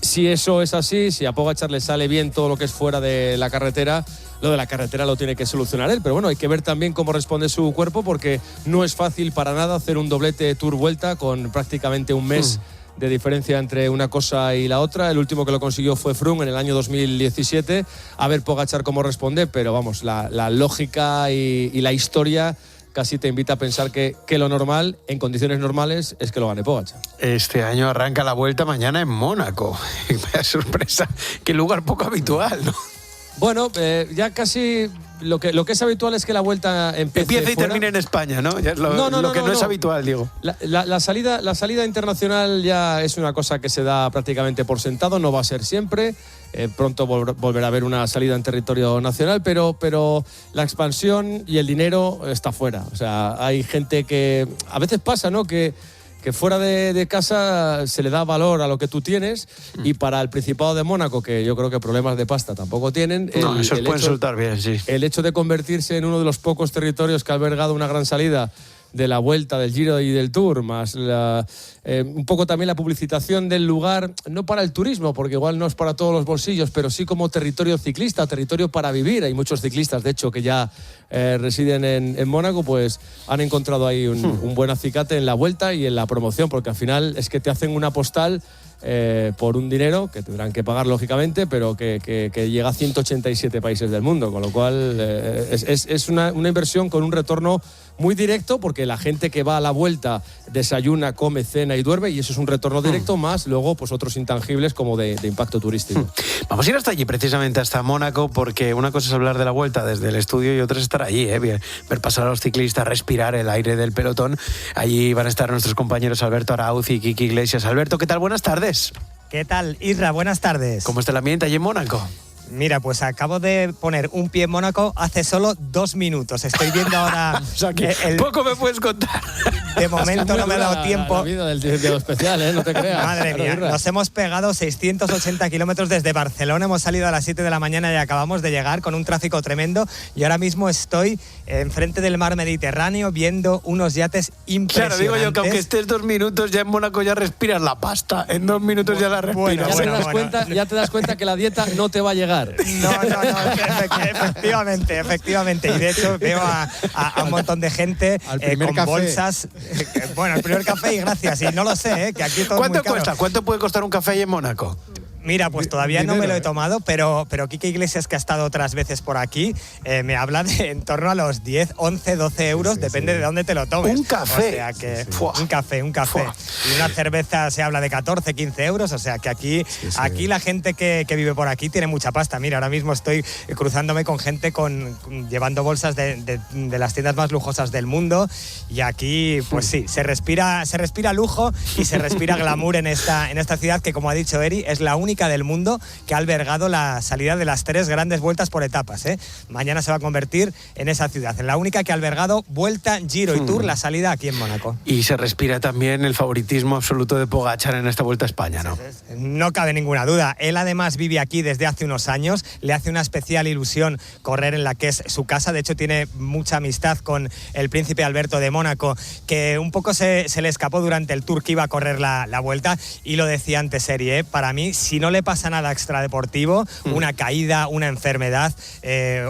Si eso es así, si a Pogačar le sale bien todo lo que es fuera de la carretera, lo de la carretera lo tiene que solucionar él. Pero bueno, hay que ver también cómo responde su cuerpo, porque no es fácil para nada hacer un doblete Tour-Vuelta con prácticamente un mes de diferencia entre una cosa y la otra. El último que lo consiguió fue Froome en el año 2017. A ver Pogačar cómo responde, pero vamos, la lógica y la historia casi te invita a pensar que lo normal, en condiciones normales, es que lo gane Pogačar. Este año arranca la Vuelta mañana en Mónaco. Vaya sorpresa, qué lugar poco habitual, ¿no? Bueno, ya casi lo que es habitual es que la Vuelta empiece y termine en España, ¿no? Ya es lo que no es habitual, digo. La salida internacional ya es una cosa que se da prácticamente por sentado, no va a ser siempre. Pronto volverá a haber una salida en territorio nacional, pero la expansión y el dinero está fuera. O sea, hay gente que a veces pasa, ¿no?, que fuera de casa se le da valor a lo que tú tienes, y para el Principado de Mónaco, que yo creo que problemas de pasta tampoco tienen, eso pueden soltar bien, sí. El hecho de convertirse en uno de los pocos territorios que ha albergado una gran salida de la Vuelta, del Giro y del Tour, más un poco también la publicitación del lugar, no para el turismo, porque igual no es para todos los bolsillos, pero sí como territorio ciclista, territorio para vivir. Hay muchos ciclistas, de hecho, que ya residen en Mónaco, pues han encontrado ahí un buen acicate en la Vuelta y en la promoción, porque al final es que te hacen una postal por un dinero que tendrán que pagar, lógicamente, pero que llega a 187 países del mundo, con lo cual es una inversión con un retorno muy directo, porque la gente que va a la Vuelta desayuna, come, cena y duerme, y eso es un retorno directo, más luego pues otros intangibles como de impacto turístico. Vamos a ir hasta allí, precisamente hasta Mónaco, porque una cosa es hablar de la Vuelta desde el estudio y otra es estar allí, ver pasar a los ciclistas, respirar el aire del pelotón. Allí van a estar nuestros compañeros Alberto Arauz y Kiki Iglesias. Alberto, ¿qué tal? Buenas tardes. ¿Qué tal, Isra? Buenas tardes. ¿Cómo está el ambiente allí en Mónaco? Mira, pues acabo de poner un pie en Mónaco hace solo 2 minutos. Estoy viendo ahora... O sea, que poco me puedes contar. De momento no me ha dado tiempo. La vida del especial, no te creas. Madre mía, nos hemos pegado 680 kilómetros desde Barcelona. Hemos salido a las 7 de la mañana y acabamos de llegar con un tráfico tremendo. Y ahora mismo estoy enfrente del mar Mediterráneo viendo unos yates impresionantes. Claro, digo yo que aunque estés 2 minutos, ya en Mónaco ya respiras la pasta. En 2 minutos ya la respiras. Ya te das cuenta que la dieta no te va a llegar. No, efectivamente. Y de hecho veo a un montón de gente con café. Bolsas. Bueno, el primer café y gracias. Y no lo sé, que aquí todo ¿Cuánto muy caro. cuesta? ¿Cuánto puede costar un café ahí en Mónaco? Mira, pues todavía no me lo he tomado, pero Kike Iglesias, que ha estado otras veces por aquí, me habla de en torno a los 10, 11, 12 euros, depende de dónde te lo tomes. Un café. O sea que un café. Y una cerveza se habla de 14, 15 euros, o sea que aquí la gente que vive por aquí tiene mucha pasta. Mira, ahora mismo estoy cruzándome con gente llevando bolsas de las tiendas más lujosas del mundo, y aquí, pues sí, se respira lujo y se respira glamour en esta ciudad que, como ha dicho Eri, es la única del mundo que ha albergado la salida de las 3 grandes vueltas por etapas. Mañana se va a convertir en esa ciudad, en la única que ha albergado Vuelta, Giro y Tour, la salida aquí en Mónaco. Y se respira también el favoritismo absoluto de Pogačar en esta Vuelta a España, ¿no? No cabe ninguna duda. Él además vive aquí desde hace unos años, le hace una especial ilusión correr en la que es su casa. De hecho, tiene mucha amistad con el príncipe Alberto de Mónaco, que un poco se le escapó durante el Tour que iba a correr la Vuelta, y lo decía antes Eri, para mí, si no no le pasa nada extradeportivo, una caída, una enfermedad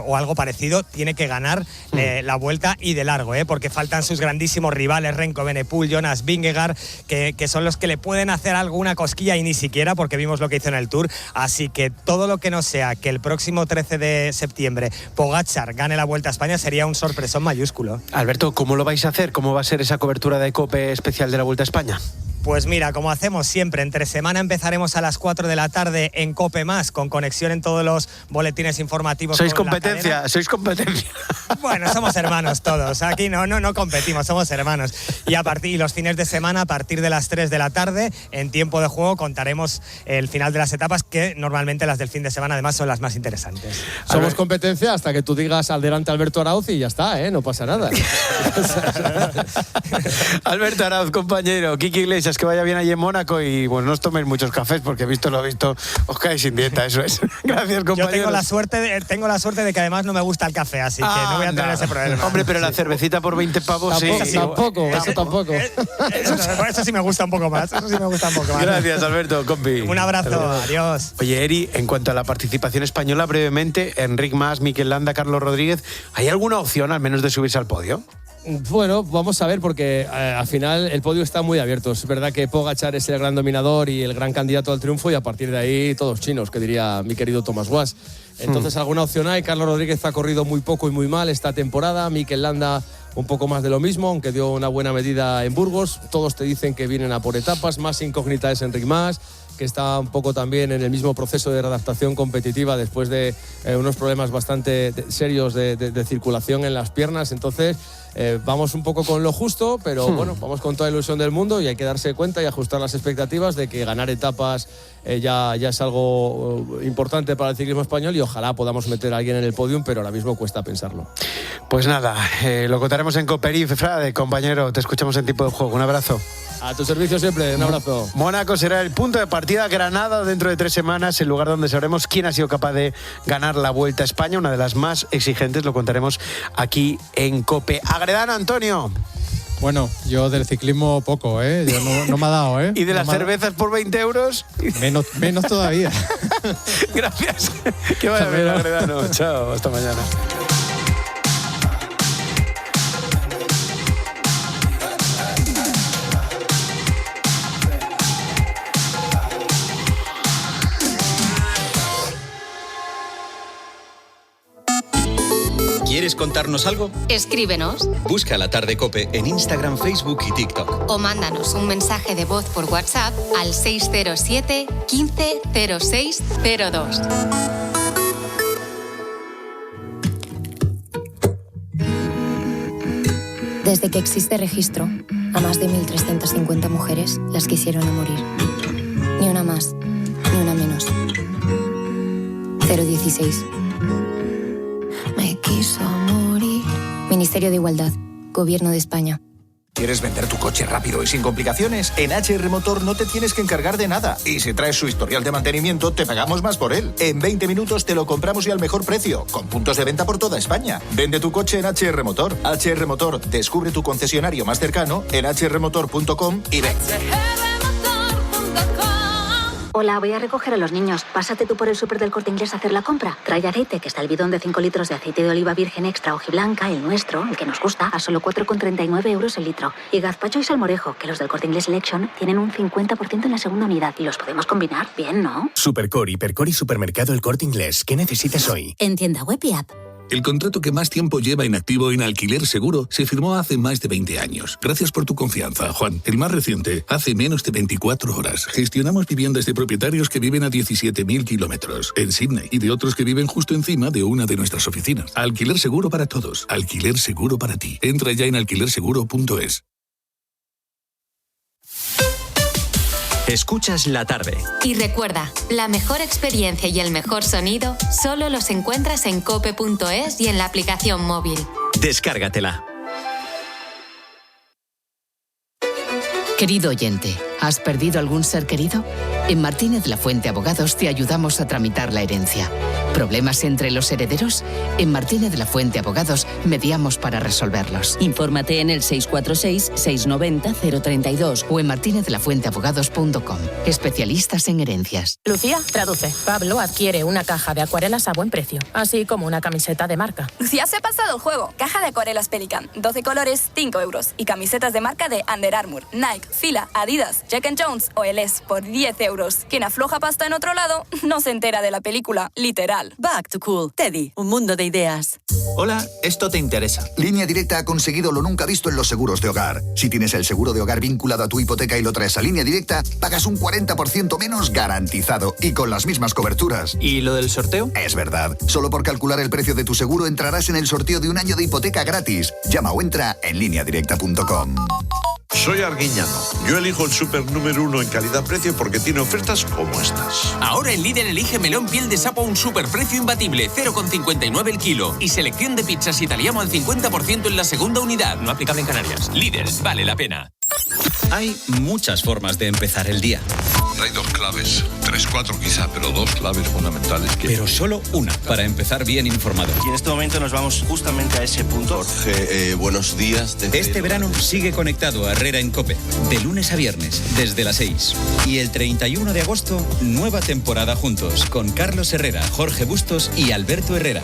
o algo parecido, tiene que ganar la Vuelta y de largo, porque faltan sus grandísimos rivales, Renko Evenepoel, Jonas Vingegaard, que son los que le pueden hacer alguna cosquilla y ni siquiera, porque vimos lo que hizo en el Tour. Así que todo lo que no sea que el próximo 13 de septiembre Pogačar gane la Vuelta a España sería un sorpresón mayúsculo. Alberto, ¿cómo lo vais a hacer? ¿Cómo va a ser esa cobertura de COPE especial de la Vuelta a España? Pues mira, como hacemos siempre, entre semana empezaremos a las 4 de la tarde en COPE+, con conexión en todos los boletines informativos. ¿Sois competencia? Bueno, somos hermanos todos. Aquí no competimos, somos hermanos. Y los fines de semana, a partir de las 3 de la tarde, en tiempo de juego, contaremos el final de las etapas, que normalmente las del fin de semana además son las más interesantes. Somos competencia hasta que tú digas al delante Alberto Arauz y ya está, no pasa nada. Alberto Arauz, compañero, Kiki Iglesias, que vaya bien allí en Mónaco y bueno, no os toméis muchos cafés porque visto lo visto, os caéis sin dieta, eso es. Gracias, compañero. Yo tengo la suerte de que además no me gusta el café, así que no voy a tener ese problema. Hombre, pero la cervecita por 20 pavos tampoco. Eso sí me gusta un poco más. Gracias, Alberto, compi. Un abrazo, adiós. Oye, Eri, en cuanto a la participación española, brevemente, Enric Mas, Mikel Landa, Carlos Rodríguez, ¿hay alguna opción al menos de subirse al podio? Bueno, vamos a ver, porque al final el podio está muy abierto. Es verdad que Pogačar es el gran dominador y el gran candidato al triunfo, y a partir de ahí todos chinos, que diría mi querido Thomas Wass. Entonces alguna opción hay. Carlos Rodríguez ha corrido muy poco y muy mal esta temporada. Mikel Landa un poco más de lo mismo, aunque dio una buena medida en Burgos. Todos te dicen que vienen a por etapas. Más incógnita es Enric Mas, que está un poco también en el mismo proceso de readaptación competitiva después de unos problemas bastante serios de circulación en las piernas. Entonces vamos un poco con lo justo, pero bueno, vamos con toda la ilusión del mundo, y hay que darse cuenta y ajustar las expectativas de que ganar etapas ya es algo importante para el ciclismo español, y ojalá podamos meter a alguien en el podium, pero ahora mismo cuesta pensarlo. Pues nada, lo contaremos en COPE+, Frade, compañero, te escuchamos en Tiempo de Juego. Un abrazo. A tu servicio siempre, un abrazo. Mónaco será el punto de partida. Granada dentro de 3 semanas, el lugar donde sabremos quién ha sido capaz de ganar la Vuelta a España, una de las más exigentes. Lo contaremos aquí en COPE. Agredano, Antonio. Bueno, yo del ciclismo poco, yo no me ha dado, ¿Y de las cervezas por 20 euros? Menos todavía. Gracias. Que vaya bien, Agredano. Chao, hasta mañana. ¿Quieres contarnos algo? Escríbenos. Busca La Tarde COPE en Instagram, Facebook y TikTok. O mándanos un mensaje de voz por WhatsApp al 607 15 06 02. Desde que existe registro, a más de 1.350 mujeres las quisieron a morir. Ni una más, ni una menos. 016. Me quiso morir. Ministerio de Igualdad, Gobierno de España. ¿Quieres vender tu coche rápido y sin complicaciones? En HR Motor no te tienes que encargar de nada. Y si traes su historial de mantenimiento, te pagamos más por él. En 20 minutos te lo compramos y al mejor precio, con puntos de venta por toda España. Vende tu coche en HR Motor. HR Motor, descubre tu concesionario más cercano en hrmotor.com y ven. Hola, voy a recoger a los niños. Pásate tú por el súper del Corte Inglés a hacer la compra. Trae aceite, que está el bidón de 5 litros de aceite de oliva virgen extra hojiblanca, el nuestro, el que nos gusta, a solo 4,39 euros el litro. Y gazpacho y salmorejo, que los del Corte Inglés Selection tienen un 50% en la segunda unidad. Y los podemos combinar bien, ¿no? Supercore, Hipercore y Supermercado El Corte Inglés. ¿Qué necesitas hoy? En tienda web y app. El contrato que más tiempo lleva inactivo en Alquiler Seguro se firmó hace más de 20 años. Gracias por tu confianza, Juan. El más reciente, hace menos de 24 horas. Gestionamos viviendas de propietarios que viven a 17.000 kilómetros en Sydney y de otros que viven justo encima de una de nuestras oficinas. Alquiler Seguro para todos. Alquiler Seguro para ti. Entra ya en alquilerseguro.es. Escuchas La Tarde. Y recuerda, la mejor experiencia y el mejor sonido solo los encuentras en cope.es y en la aplicación móvil. Descárgatela. Querido oyente, ¿has perdido algún ser querido? En Martínez de la Fuente Abogados te ayudamos a tramitar la herencia. ¿Problemas entre los herederos? En Martínez de la Fuente Abogados mediamos para resolverlos. Infórmate en el 646-690-032 o en martinezelafuenteabogados.com. Especialistas en herencias. Lucía, traduce. Pablo adquiere una caja de acuarelas a buen precio, así como una camiseta de marca. Lucía se ha pasado el juego. Caja de acuarelas Pelican, 12 colores, 5 euros. Y camisetas de marca de Under Armour, Nike, Fila, Adidas, Jack & Jones o LS por 10 euros. Quien afloja pasta en otro lado no se entera de la película, literal. Back to Cool. Teddy, un mundo de ideas. Hola, esto te interesa. Línea Directa ha conseguido lo nunca visto en los seguros de hogar. Si tienes el seguro de hogar vinculado a tu hipoteca y lo traes a Línea Directa, pagas un 40% menos garantizado y con las mismas coberturas. ¿Y lo del sorteo? Es verdad. Solo por calcular el precio de tu seguro entrarás en el sorteo de un año de hipoteca gratis. Llama o entra en lineadirecta.com. Soy Arguiñano. Yo elijo el súper número 1 en calidad-precio porque tiene ofertas como estas. Ahora en Líder elige melón piel de sapo a un superprecio imbatible, 0,59 el kilo. Y selección de pizzas italiano al 50% en la segunda unidad. No aplicable en Canarias. Líder, vale la pena. Hay muchas formas de empezar el día. Hay 2 claves, 3, 4 quizá, pero 2 claves fundamentales. Pero solo una para empezar bien informado. Y en este momento nos vamos justamente a ese punto. Jorge, buenos días. Este verano sigue conectado a Herrera en COPE, de lunes a viernes, desde las 6. Y el 31 de agosto, nueva temporada juntos, con Carlos Herrera, Jorge Bustos y Alberto Herrera.